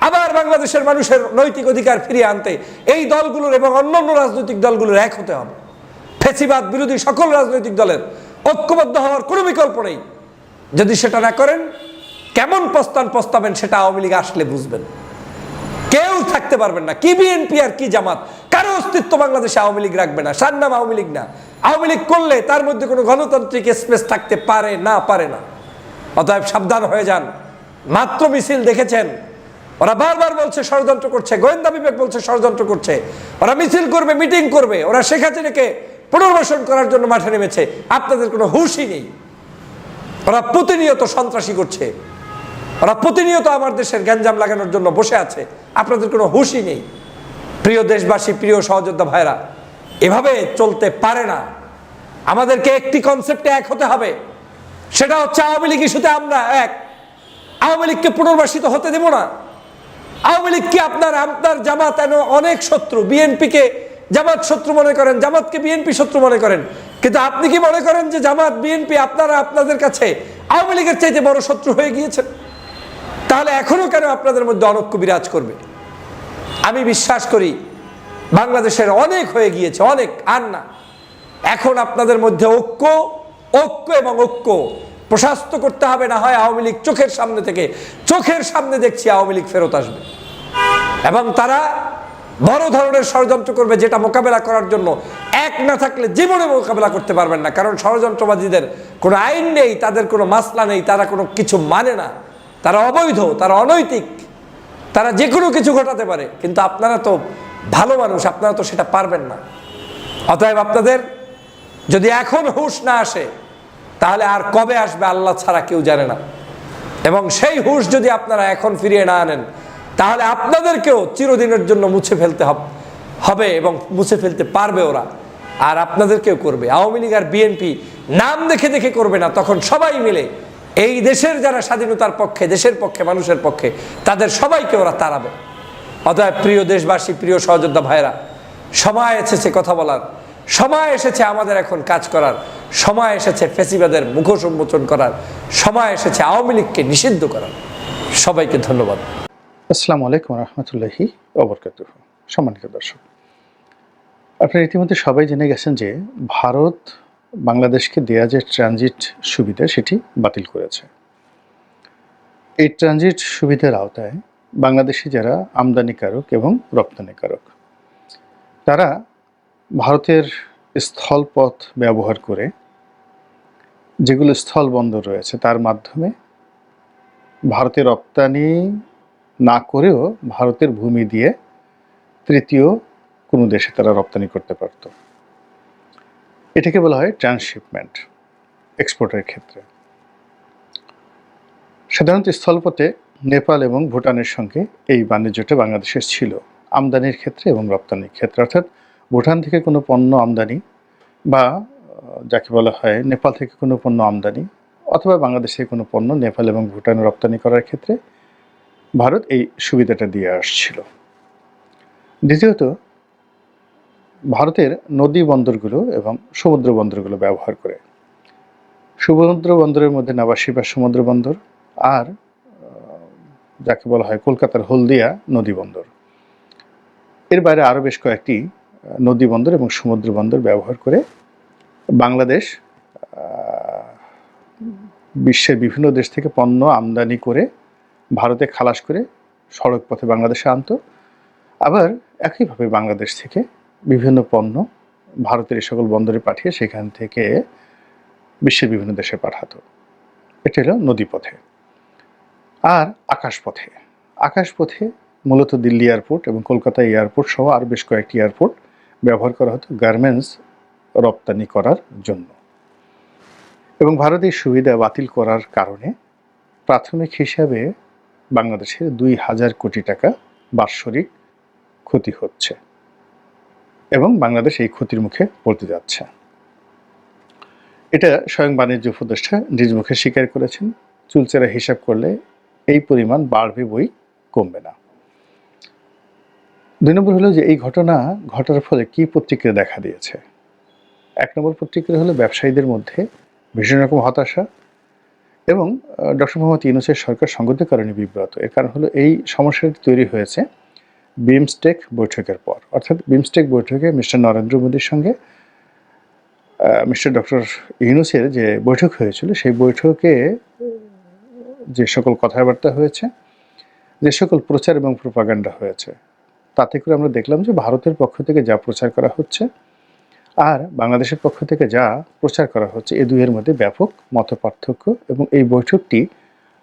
আবার বাংলাদেশের মানুষের নৈতিক অধিকার ফিরিয়ে আনতে এই দলগুলোর এবং অন্যান্য রাজনৈতিক দলগুলোর এক হতে হবে। ফ্যাসিবাদ বিরোধী সকল রাজনৈতিক দলের ঐক্যবদ্ধ হওয়ার কোনো বিকল্প নেই। যদি সেটা না করেন, কেমন পস্তাবেন সেটা আওয়ামী লীগ আসলে বুঝবেন। কেউ থাকতে পারবেন না, কি বিএনপি আর কি জামাত, কারো অস্তিত্ব বাংলাদেশে আওয়ামী লীগ রাখবে না। সার নাম আওয়ামী লীগ না। আওয়ামী লীগ করলে তার মধ্যে কোনো গণতান্ত্রিক স্পেস থাকতে পারে না। অতএব সাবধান হয়ে যান। মাত্র মিছিল দেখেছেন, ওরা বারবার বলছে ষড়যন্ত্র করছে, গোয়েন্দা বিভাগ বলছে ষড়যন্ত্র করছে, ওরা মিছিল করবে, মিটিং করবে, ওরা শেখ হাসিনাকে পুনর্বাসন করার জন্য মাঠে নেমেছে, আপনাদের কোনো হুঁশই নেই। ওরা প্রতিনিয়ত সন্ত্রাসী করছে, ওরা প্রতিনিয়ত আমার দেশের গ্যাঞ্জাম লাগানোর জন্য বসে আছে, আপনাদের কোনো হুঁশই নেই। প্রিয় দেশবাসী, প্রিয় সহযোদ্ধা ভাইরা, এভাবে চলতে পারে না। আমাদেরকে একটি কনসেপ্টে এক হতে হবে, সেটা হচ্ছে আওয়ামী লীগ ইস্যুতে আমরা এক। আওয়ামী লীগকে পুনর্বাসিত হতে দেব না। আওয়ামী লীগ কি আপনার জামাত অনেক শত্রু, বিএনপিকে জামাত শত্রু মনে করেন, জামাতকে বিএনপি শত্রু মনে করেন, কিন্তু আপনি কি মনে করেন যে জামাত বিএনপি আপনারা আপনাদের কাছে আওয়ামী লীগের চাইতে বড় শত্রু হয়ে গিয়েছেন? তাহলে এখনো কেন আপনাদের মধ্যে অনৈক্য বিরাজ করবে? আমি বিশ্বাস করি বাংলাদেশের অনেক হয়ে গিয়েছে, অনেক আর না। এখন আপনাদের মধ্যে ঐক্য এবং ঐক্য প্রশস্ত করতে হবে, না হয় আওয়ামী লীগ চোখের সামনে দেখছি আওয়ামী লীগ ফেরত আসবে এবং তারা বড় ধরনের ষড়যন্ত্র করবে, যেটা মোকাবেলা করার জন্য এক না থাকলে জীবনে মোকাবেলা করতে পারবেন না। কারণ ষড়যন্ত্রবাদীদের কোনো আইন নেই, তাদের কোনো মাসলা নেই, তারা কোনো কিছু মানে না, তারা অবৈধ, তারা অনৈতিক, তারা যে কোনো কিছু ঘটাতে পারে। কিন্তু আপনারা তো ভালো মানুষ, আপনারা তো সেটা পারবেন না। অতএব আপনাদের যদি এখন হুঁশ না আসে, তাহলে আর কবে আসবে আল্লাহ ছাড়া কেউ জানে না। এবং সেই হুঁশ যদি আপনারা এখন ফিরিয়ে না আনেন, তাহলে আপনাদেরকেও চিরদিনের জন্য মুছে ফেলতে হবে এবং মুছে ফেলতে পারবে ওরা, আর আপনাদেরকেও করবে। আওয়ামী লীগ আর বিএনপি নাম দেখে দেখে করবে না, তখন সবাই মিলে এই দেশের যারা স্বাধীনতার পক্ষে, দেশের পক্ষে, মানুষের পক্ষে, তাদের সবাইকে ওরা তাড়াবে। অতএব প্রিয় দেশবাসী, প্রিয় সহযোদ্ধা ভাইরা, সময় এসেছে কথা বলার, সময় এসেছে আমাদের এখন কাজ করার, সময় এসেছে ফ্যাসিবাদের মুখোশ উন্মোচন করার, সময় এসেছে আওয়ামী লীগকে নিষিদ্ধ করার। সবাইকে ধন্যবাদ। আসসালামু আলাইকুম রহমতুল্লাহি ওবরকাতুহ। সম্মানিত দর্শক, আপনারা ইতিমধ্যে সবাই জেনে গেছেন যে ভারত বাংলাদেশকে দেয়া যে ট্রানজিট সুবিধা সেটি বাতিল করেছে। এই ট্রানজিট সুবিধার আওতায় বাংলাদেশি যারা আমদানিকারক এবং রপ্তানিকারক, তারা ভারতের স্থলপথ ব্যবহার করে যেগুলো স্থল বন্দর রয়েছে তার মাধ্যমে ভারতে রপ্তানি না করেও ভারতের ভূমি দিয়ে তৃতীয় কোনো দেশে তারা রপ্তানি করতে পারত। এটাকে বলা হয় ট্রান্সশিপমেন্ট এক্সপোর্টের ক্ষেত্রে। সাধারণত স্থলপথে নেপাল এবং ভুটানের সঙ্গে এই বাণিজ্যটা বাংলাদেশের ছিল আমদানির ক্ষেত্রে এবং রপ্তানির ক্ষেত্রে। অর্থাৎ ভুটান থেকে কোনো পণ্য আমদানি বা যাকে বলা হয় নেপাল থেকে কোনো পণ্য আমদানি অথবা বাংলাদেশ থেকে কোনো পণ্য নেপাল এবং ভুটানে রপ্তানি করার ক্ষেত্রে ভারত এই সুবিধাটা দিয়ে আসছিল। দ্বিতীয়ত, ভারতের নদী বন্দরগুলো এবং সমুদ্র বন্দরগুলো ব্যবহার করে, সমুদ্র বন্দরের মধ্যে নাবাসিবা সমুদ্র বন্দর আর যাকে বলা হয় কলকাতার হলদিয়া নদী বন্দর, এর বাইরে আরও বেশ কয়েকটি নদী বন্দর এবং সমুদ্র বন্দর ব্যবহার করে বাংলাদেশ বিশ্বের বিভিন্ন দেশ থেকে পণ্য আমদানি করে ভারতে খালাস করে সড়ক পথে বাংলাদেশে আনত, আবার একইভাবে বাংলাদেশ থেকে বিভিন্ন পণ্য ভারতের এই সকল বন্দরে পাঠিয়ে সেখান থেকে বিশ্বের বিভিন্ন দেশে পাঠাতো। এটা হলো নদীপথে। আর আকাশপথে মূলত দিল্লি এয়ারপোর্ট এবং কলকাতা এয়ারপোর্ট সহ আর বেশ কয়েকটি এয়ারপোর্ট ব্যবহার করা হতো গার্মেন্টস রপ্তানি করার জন্য। এবং ভারতের সুবিধা বাতিল করার কারণে প্রাথমিক হিসাবে বাংলাদেশের ২,০০০ কোটি টাকা বাৎসরিক ক্ষতি হচ্ছে এবং বাংলাদেশ এই ক্ষতির মুখে পড়তে যাচ্ছে। এটা স্বয়ং বাণিজ্য উপদেষ্টা নিজ মুখে স্বীকার করেছেন। চুলচেরা হিসাব করলে এই পরিমাণ বাড়বে বই কমবে না। ২ নম্বর হলো যে এই ঘটনা ঘটার ফলে কি প্রতিক্রিয়া দেখা দিয়েছে। ১ নম্বর প্রতিক্রিয়া হলো ব্যবসায়ীদের মধ্যে ভীষণ রকম হতাশা এবং ডক্টর মোহাম্মদ ইউনূসের সরকার সংগতির কারণে বিব্রত। এর কারণ হলো এই সমস্যাটি তৈরি হয়েছে বিমস্টেক বৈঠকের পর। অর্থাৎ বিমস্টেক বৈঠকে মিস্টার নরেন্দ্র মোদীর সঙ্গে মিস্টার ডক্টর ইউনূসের যে বৈঠক হয়েছিল, সেই বৈঠকে যে সকল কথাবার্তা হয়েছে, যে সকল প্রচার এবং প্রোপাগান্ডা হয়েছে, তাতে করে আমরা দেখলাম যে ভারতের পক্ষ থেকে যা প্রচার করা হচ্ছে আর বাংলাদেশের পক্ষ থেকে যা প্রচার করা হচ্ছে, এই দুইয়ের মধ্যে ব্যাপক মতপার্থক্য। এবং এই বৈঠকটি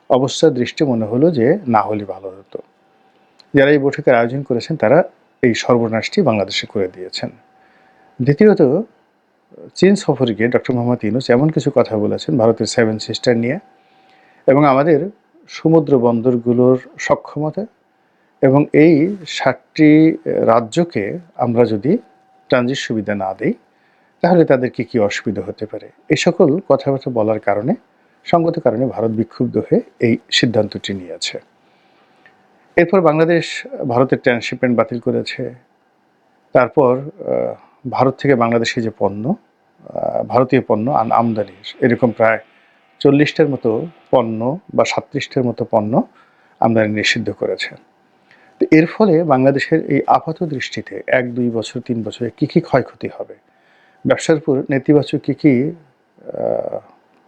অবস্থার দৃষ্টি মনে হলো যে না হলে ভালো হতো। যারা এই বৈঠকের আয়োজন করেছেন তারা এই সর্বনাশটি বাংলাদেশে করে দিয়েছেন। দ্বিতীয়ত, চীন সফরে গিয়ে ডক্টর মোহাম্মদ ইউনূস এমন কিছু কথা বলেছেন ভারতের 7 সিস্টার নিয়ে এবং আমাদের সমুদ্র বন্দরগুলোর সক্ষমতা এবং এই 7টি রাজ্যকে আমরা যদি ট্রানজিট সুবিধা না দিই তাহলে তাদের কি অসুবিধা হতে পারে। এই সকল কথাবার্তা বলার কারণে সঙ্গত কারণে ভারত বিক্ষুব্ধ হয়ে এই সিদ্ধান্তটি নিয়েছে। এরপর বাংলাদেশ ভারতের ট্রান্সশিপমেন্ট বাতিল করেছে। তারপর ভারত থেকে বাংলাদেশে যে পণ্য ভারতীয় পণ্য আমদানি এরকম প্রায় 40টার মতো পণ্য বা 37টার মতো পণ্য আমদানি নিষিদ্ধ করেছে। তো এর ফলে বাংলাদেশের এই আপাত দৃষ্টিতে 1-2 বছর 3 বছরে কী ক্ষয়ক্ষতি হবে, ব্যবসার উপর নেতিবাচক কী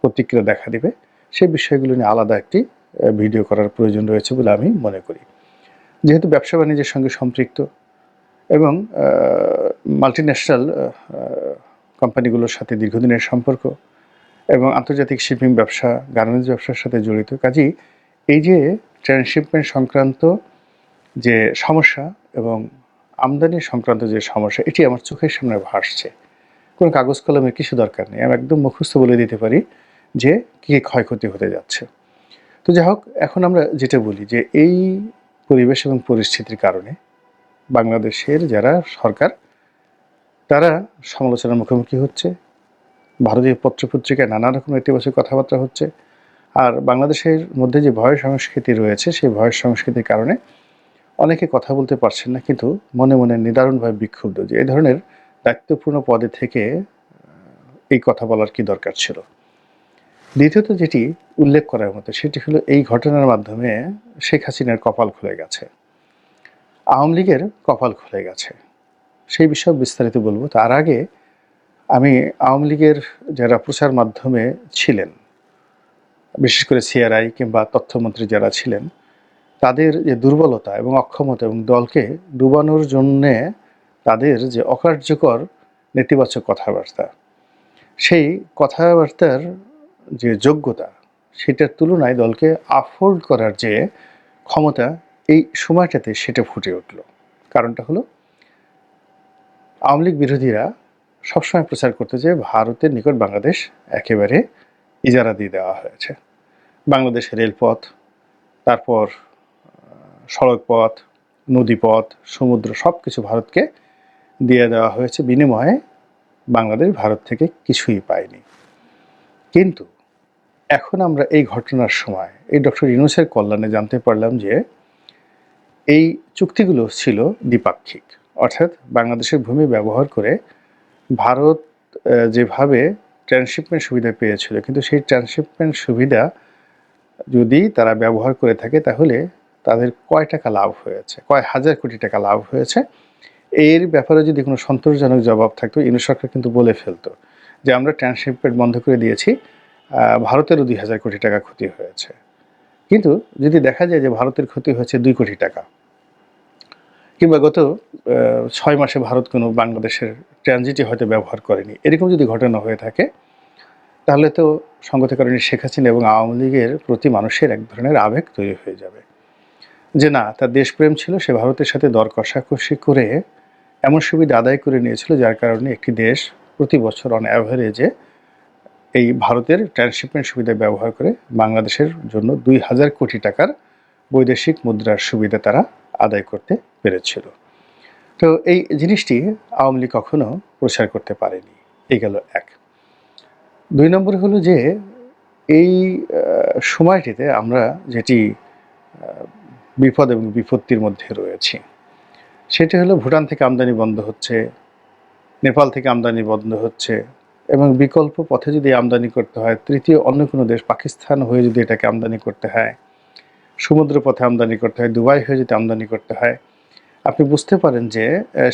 প্রতিক্রিয়া দেখা দিবে, সেই বিষয়গুলো নিয়ে আলাদা একটি ভিডিও করার প্রয়োজন রয়েছে বলে আমি মনে করি। যেহেতু ব্যবসা বাণিজ্যের সঙ্গে সম্পৃক্ত এবং মাল্টিন্যাশনাল কোম্পানিগুলোর সাথে দীর্ঘদিনের সম্পর্ক এবং আন্তর্জাতিক শিপিং ব্যবসা, গার্মেন্টস ব্যবসার সাথে জড়িত, কাজেই এই যে ট্রান্সশিপমেন্ট সংক্রান্ত যে সমস্যা এবং আমদানি সংক্রান্ত যে সমস্যা, এটি আমার চোখের সামনে ভাসছে। কোনো কাগজ কলমের কিছু দরকার নেই, আমি একদম মুখস্থ বলে দিতে পারি যে কী ক্ষয়ক্ষতি হতে যাচ্ছে। তো যাই হোক, এখন আমরা যেটা বলি যে এই পরিবেশ এবং পরিস্থিতির কারণে বাংলাদেশের যারা সরকার তারা সমালোচনার মুখোমুখি হচ্ছে, ভারতীয় পত্রপত্রিকায় নানা রকম নেতিবাচক কথাবার্তা হচ্ছে, আর বাংলাদেশের মধ্যে যে ভয় সংস্কৃতি রয়েছে সেই ভয় সংস্কৃতির কারণে অনেকে কথা বলতে পারছেন না, কিন্তু মনে মনে নিদারুণভাবে বিক্ষুব্ধ যে এই ধরনের দায়িত্বপূর্ণ পদে থেকে এই কথা বলার কি দরকার ছিল। দ্বিতীয়ত যেটি উল্লেখ করার মতো সেটি হলো এই ঘটনার মাধ্যমে শেখ হাসিনার কপাল খুলে গেছে, আওয়ামী লীগের কপাল খুলে গেছে। সেই বিষয়ে বিস্তারিত বলবো। তার আগে আমি আওয়ামী লীগের যারা প্রচার মাধ্যমে ছিলেন, বিশেষ করে সিআরআই কিংবা তথ্যমন্ত্রী যারা ছিলেন, তাদের যে দুর্বলতা এবং অক্ষমতা এবং দলকে ডুবানোর জন্যে তাদের যে অকার্যকর নেতিবাচক কথাবার্তা, সেই কথাবার্তার যে যোগ্যতা সেটার তুলনায় দলকে আফোর্ড করার যে ক্ষমতা এই সময়টাতে সেটা ফুটে উঠল। কারণটা হলো আওয়ামী লীগ বিরোধীরা সবসময় প্রচার করতে যে ভারতের নিকট বাংলাদেশ একেবারে ইজারা দিয়ে দেওয়া হয়েছে। বাংলাদেশের রেলপথ, তারপর সড়কপথ, নদীপথ, সমুদ্র সব কিছু ভারতকে দিয়ে দেওয়া হয়েছে, বিনিময়ে বাংলাদেশ ভারত থেকে কিছুই পায়নি। কিন্তু এখন আমরা এই ঘটনার সময় এই ডক্টর ইউনূসের কল্যাণে জানতে পারলাম যে এই চুক্তিগুলো ছিল দ্বিপাক্ষিক, অর্থাৎ বাংলাদেশের ভূমি ব্যবহার করে ভারত যেভাবে ট্রান্সশিপমেন্ট সুবিধা পেয়েছিল, কিন্তু সেই ট্রান্সশিপমেন্ট সুবিধা যদি তারা ব্যবহার করে থাকে তাহলে তাদের কয় টাকা লাভ হয়েছে, কয় হাজার কোটি টাকা লাভ হয়েছে, এর ব্যাপারে যদি কোনো সন্তোষজনক জবাব থাকতো ইউনূস সরকার কিন্তু বলে ফেলতো যে আমরা ট্রান্সশিপমেন্ট বন্ধ করে দিয়েছি, ভারতেরও 2000 কোটি টাকা ক্ষতি হয়েছে। কিন্তু যদি দেখা যায় যে ভারতের ক্ষতি হয়েছে 2 কোটি টাকা, কিংবা গত 6 মাসে ভারত কোনো বাংলাদেশের ট্রানজিটে হয়তো ব্যবহার করেনি, এরকম যদি ঘটনা হয়ে থাকে তাহলে তো সঙ্গত কারণে শেখ হাসিনা এবং আওয়ামী লীগের প্রতি মানুষের এক ধরনের আবেগ তৈরি হয়ে যাবে যে না, তার দেশপ্রেম ছিল, সে ভারতের সাথে দর কষাকষি করে এমন সুবিধা আদায় করে নিয়েছিল যার কারণে একটি দেশ প্রতি বছর অন অ্যাভারেজে এই ভারতের ট্রান্সশিপমেন্ট সুবিধা ব্যবহার করে বাংলাদেশের জন্য 2000 কোটি টাকার বৈদেশিক মুদ্রার সুবিধা তারা আদায় করতে পেরেছিল। তো এই জিনিসটি আওয়ামী লীগ কখনো প্রচার করতে পারেনি। এই গেল এক। 2 নম্বর হলো যে এই সময়টিতে আমরা যেটি বিপদ এবং বিপত্তির মধ্যে রয়েছি সেটি হলো ভুটান থেকে আমদানি বন্ধ হচ্ছে, নেপাল থেকে আমদানি বন্ধ হচ্ছে, এবং বিকল্প পথে যদি আমদানি করতে হয়, তৃতীয় অন্য কোনো দেশ পাকিস্তান হয়ে যদি এটাকে আমদানি করতে হয়, সমুদ্র পথে আমদানি করতে হয়, দুবাই হয়ে যদি আমদানি করতে হয়, আপনি বুঝতে পারেন যে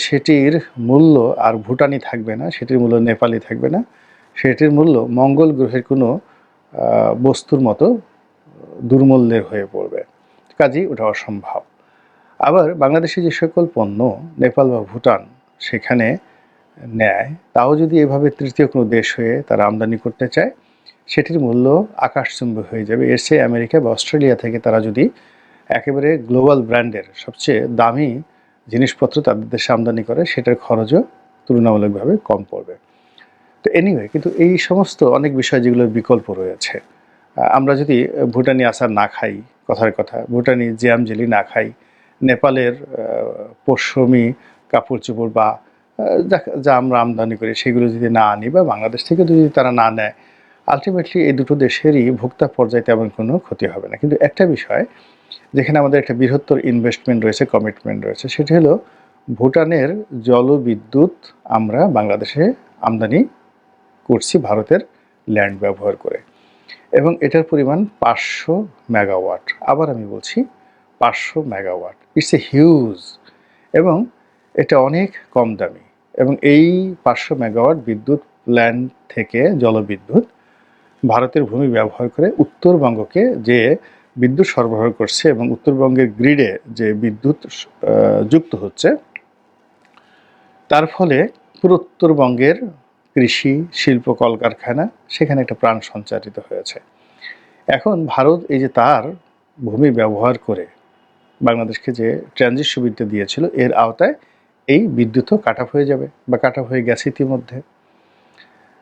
সেটির মূল্য আর ভুটানি থাকবে না, সেটির মূল্য নেপালি থাকবে না, সেটির মূল্য মঙ্গল গ্রহের কোনো বস্তুর মতো দুর্মূল্যের হয়ে পড়বে। কাজেই ওটা অসম্ভব। আবার বাংলাদেশে যে সকল পণ্য নেপাল বা ভুটান সেখানে নেয়, তাও যদি এভাবে তৃতীয় কোনো দেশ হয়ে তারা আমদানি করতে চায়, সেটির মূল্য আকাশচুম্বী হয়ে যাবে। এর চেয়ে আমেরিকা বা অস্ট্রেলিয়া থেকে তারা যদি একেবারে গ্লোবাল ব্র্যান্ডের সবচেয়ে দামি জিনিসপত্র তাদের দেশে আমদানি করে, সেটার খরচও তুলনামূলকভাবে কম পড়বে। তো এনিওয়ে, কিন্তু এই সমস্ত অনেক বিষয় যেগুলোর বিকল্প রয়েছে, আমরা যদি ভুটানি আচার না খাই, কথার কথা ভুটানি জ্যাম জেলি না খাই, নেপালের পশমি কাপড় চোপড় বা যা আমরা আমদানি করি সেগুলো যদি না আনি বা বাংলাদেশ থেকে যদি তারা না নেয়, আলটিমেটলি এই দুটো দেশেরই ভোক্তা পর্যায়ে তেমন কোনো ক্ষতি হবে না। কিন্তু একটা বিষয় যেখানে আমাদের একটা বৃহত্তর ইনভেস্টমেন্ট রয়েছে, কমিটমেন্ট রয়েছে, সেটি হলো ভুটানের জলবিদ্যুৎ আমরা বাংলাদেশে আমদানি করছি ভারতের ল্যান্ড ব্যবহার করে, এবং এটার পরিমাণ 500 মেগাওয়াট। আবার আমি বলছি 500 মেগাওয়াট, ইটস এ হিউজ, এবং এটা অনেক কম দামি। এবং এই 500 মেগাওয়াট বিদ্যুৎ প্ল্যান্ট থেকে জলবিদ্যুৎ ভারতের ভূমি ব্যবহার করে উত্তরবঙ্গকে যে বিদ্যুৎ সরবরাহ করছে এবং উত্তরবঙ্গের গ্রিডে যে বিদ্যুৎ যুক্ত হচ্ছে, তার ফলে পুরো উত্তরবঙ্গের কৃষি, শিল্প, কলকারখানা সেখানে একটা প্রাণ সঞ্চারিত হয়েছে। এখন ভারত এই যে তার ভূমি ব্যবহার করে বাংলাদেশকে যে ট্রানজিট সুবিধা দিয়েছিল, এর আওতায় এই বিদ্যুৎও কাট অফ হয়ে যাবে বা কাট অফ হয়ে গেছে ইতিমধ্যে।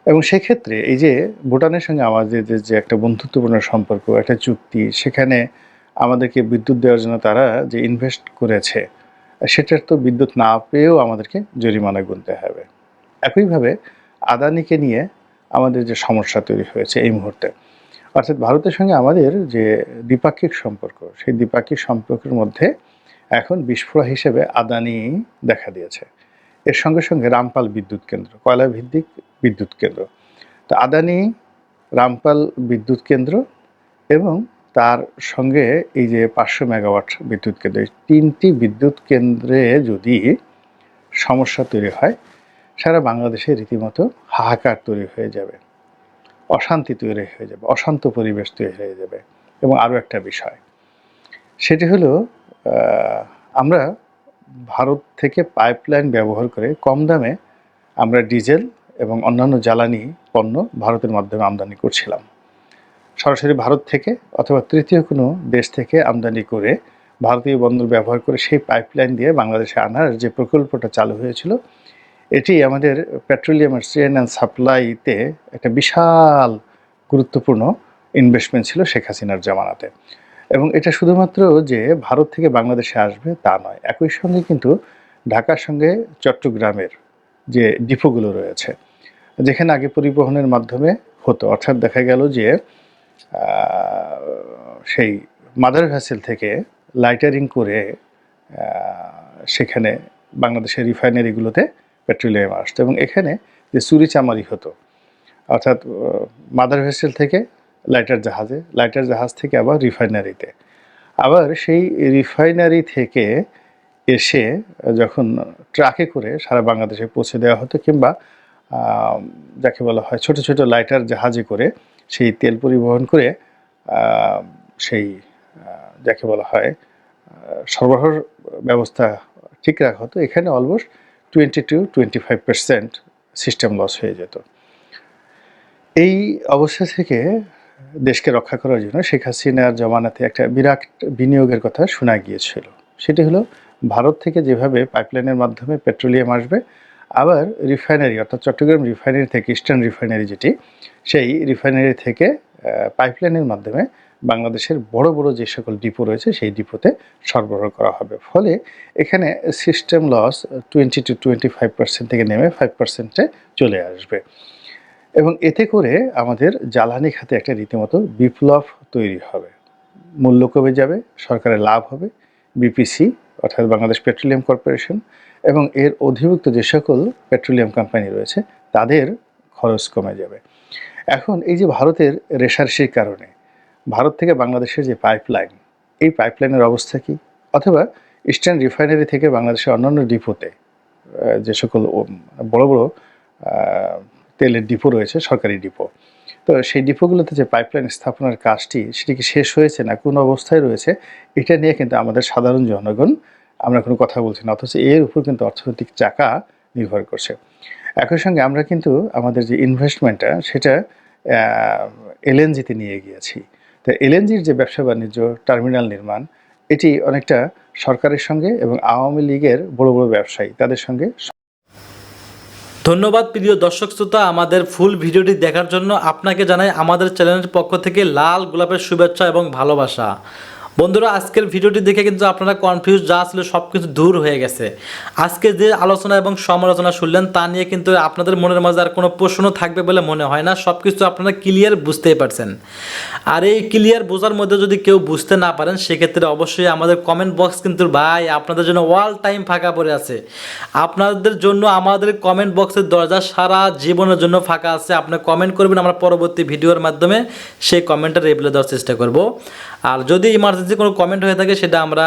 এবং সেক্ষেত্রে এই যে ভুটানের সঙ্গে আমাদের যে একটা বন্ধুত্বপূর্ণ সম্পর্ক, একটা চুক্তি, সেখানে আমাদেরকে বিদ্যুৎ দেওয়ার জন্য তারা যে ইনভেস্ট করেছে, সেটার তো বিদ্যুৎ না পেয়েও আমাদেরকে জরিমানা গুনতে হবে। একইভাবে আদানিকে নিয়ে আমাদের যে সমস্যা তৈরি হয়েছে এই মুহূর্তে, অর্থাৎ ভারতের সঙ্গে আমাদের যে দ্বিপাক্ষিক সম্পর্ক, সেই দ্বিপাক্ষিক সম্পর্কের মধ্যে এখন বিস্ফোরা হিসেবে আদানি দেখা দিয়েছে। এর সঙ্গে সঙ্গে রামপাল বিদ্যুৎ কেন্দ্র, কয়লা ভিত্তিক বিদ্যুৎ কেন্দ্র, তো আদানি, রামপাল বিদ্যুৎ কেন্দ্র এবং তার সঙ্গে এই যে 500 মেগাওয়াট বিদ্যুৎ কেন্দ্র, এই 3টি বিদ্যুৎ কেন্দ্রে যদি সমস্যা তৈরি হয়, সারা বাংলাদেশে রীতিমতো হাহাকার তৈরি হয়ে যাবে, অশান্তি তৈরি হয়ে যাবে, অশান্ত পরিবেশ তৈরি হয়ে যাবে। এবং আরও একটা বিষয়, সেটি হলো আমরা ভারত থেকে পাইপলাইন ব্যবহার করে কম দামে আমরা ডিজেল এবং অন্যান্য জ্বালানি পণ্য ভারতের মাধ্যমে আমদানি করছিলাম। সরাসরি ভারত থেকে অথবা তৃতীয় কোনো দেশ থেকে আমদানি করে ভারতীয় বন্দর ব্যবহার করে সেই পাইপলাইন দিয়ে বাংলাদেশে আনার যে প্রকল্পটা চালু হয়েছিল, এটি আমাদের পেট্রোলিয়ামের চেইন অ্যান্ড সাপ্লাইতে একটা বিশাল গুরুত্বপূর্ণ ইনভেস্টমেন্ট ছিল শেখ হাসিনার জামানাতে। এবং এটা শুধুমাত্র যে ভারত থেকে বাংলাদেশে আসবে তা নয়, একই সঙ্গে কিন্তু ঢাকার সঙ্গে চট্টগ্রামের যে ডিপোগুলো রয়েছে, যেখানে আগে পরিবহনের মাধ্যমে হতো, অর্থাৎ দেখা গেল যে সেই মাদার ভেসেল থেকে লাইটারিং করে সেখানে বাংলাদেশের রিফাইনারিগুলোতে পেট্রোলিয়াম আসতো, এবং এখানে যে চুরি চামারি হতো, অর্থাৎ মাদার ভেসেল থেকে লাইটার জাহাজে, লাইটার জাহাজ থেকে আবার রিফাইনারিতে, আবার সেই রিফাইনারি থেকে এসে যখন ট্রাকে করে সারা বাংলাদেশে পৌঁছে দেওয়া হতো, কিংবা যাকে বলা হয় ছোট ছোট লাইটার জাহাজে করে সেই তেল পরিবহন করে সেই যাকে বলা হয় সরবরাহ ব্যবস্থা ঠিক রাখা হতো, এখানে অলমোস্ট 20-25% সিস্টেম লস হয়ে যেত। এই অবস্থা থেকে দেশকে রক্ষা করার জন্য শেখ হাসিনার জমানাতে একটা বিরাট বিনিয়োগের কথা শোনা গিয়েছিল। সেটি হলো ভারত থেকে যেভাবে পাইপলাইনের মাধ্যমে পেট্রোলিয়াম আসবে, আবার রিফাইনারি অর্থাৎ চট্টগ্রাম রিফাইনারি থেকে ইস্টার্ন রিফাইনারি যেটি, সেই রিফাইনারি থেকে পাইপলাইনের মাধ্যমে বাংলাদেশের বড় বড় যে সকল ডিপো রয়েছে সেই ডিপোতে সরবরাহ করা হবে। ফলে এখানে সিস্টেম লস 20-25% থেকে নেমে 5%-এ চলে আসবে, এবং এতে করে আমাদের জ্বালানি খাতে একটা রীতিমতো বিপ্লব তৈরি হবে, মূল্য কমে যাবে, সরকারের লাভ হবে, বিপিসি অর্থাৎ বাংলাদেশ পেট্রোলিয়াম কর্পোরেশন এবং এর অধিভুক্ত যে সকল পেট্রোলিয়াম কোম্পানি রয়েছে তাদের খরচ কমে যাবে। এখন এই যে ভারতের রেশারেশির কারণে ভারত থেকে বাংলাদেশের যে পাইপলাইন, এই পাইপলাইনের অবস্থা কী, অথবা ইস্টার্ন রিফাইনারি থেকে বাংলাদেশের অন্যান্য ডিপোতে যে সকল বড় বড় তেলের ডিপো রয়েছে, সরকারি ডিপো, তো সেই ডিপোগুলোতে যে পাইপলাইন স্থাপনের কাজটি সেটি কি শেষ হয়েছে না কোন অবস্থায় রয়েছে, এটা নিয়ে কিন্তু আমাদের সাধারণ জনগণ আমরা কোনো কথা বলছি না, অথচ এর উপর কিন্তু অর্থনৈতিক চাকা নির্ভর করছে। একই সঙ্গে আমরা কিন্তু আমাদের যে ইনভেস্টমেন্টটা সেটা এলএনজিতে নিয়ে গিয়েছি। তো এলএনজির যে ব্যবসা বাণিজ্য, টার্মিনাল নির্মাণ, এটি অনেকটা সরকারের সঙ্গে এবং আওয়ামী লীগের বড় বড় ব্যবসায়ী তাদের সঙ্গে। ধন্যবাদ প্রিয় দর্শক শ্রোতা, আমাদের ফুল ভিডিওটি দেখার জন্য আপনাকে জানাই আমাদের চ্যানেলের পক্ষ থেকে লাল গোলাপের শুভেচ্ছা এবং ভালোবাসা। বন্ধুরা, আজকের ভিডিওটি দেখে কিন্তু আপনারা কনফিউজ যা ছিল সব কিছু দূর হয়ে গেছে। আজকে যে আলোচনা এবং সমালোচনা শুনলেন তা নিয়ে কিন্তু আপনাদের মনের মাঝে আর কোনো প্রশ্ন থাকবে বলে মনে হয় না। সব কিছু আপনারা ক্লিয়ার বুঝতেই পারছেন। আর এই ক্লিয়ার বোঝার মধ্যে যদি কেউ বুঝতে না পারেন সেক্ষেত্রে অবশ্যই আমাদের কমেন্ট বক্স কিন্তু ভাই আপনাদের জন্য অল টাইম ফাঁকা পড়ে আছে। আপনাদের জন্য আমাদের কমেন্ট বক্সের দরজা সারা জীবনের জন্য ফাঁকা আছে। আপনি কমেন্ট করবেন, আমরা পরবর্তী ভিডিওর মাধ্যমে সেই কমেন্টের রিপ্লাই দেওয়ার চেষ্টা করব। আর যদি ইমার্জেন্সি কোনো কমেন্ট হয়ে থাকে সেটা আমরা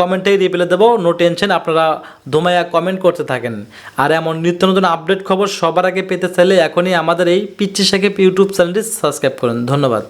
কমেন্টেই রিপ্লাই দেবো, নো টেনশন। আপনারা ধুমাইয়া কমেন্ট করতে থাকেন। আর এমন নিত্য নতুন আপডেট খবর সবার আগে পেতে চাইলে এখনই আমাদের এই পিচ্চি শেখে ইউটিউব চ্যানেলটি সাবস্ক্রাইব করুন। ধন্যবাদ।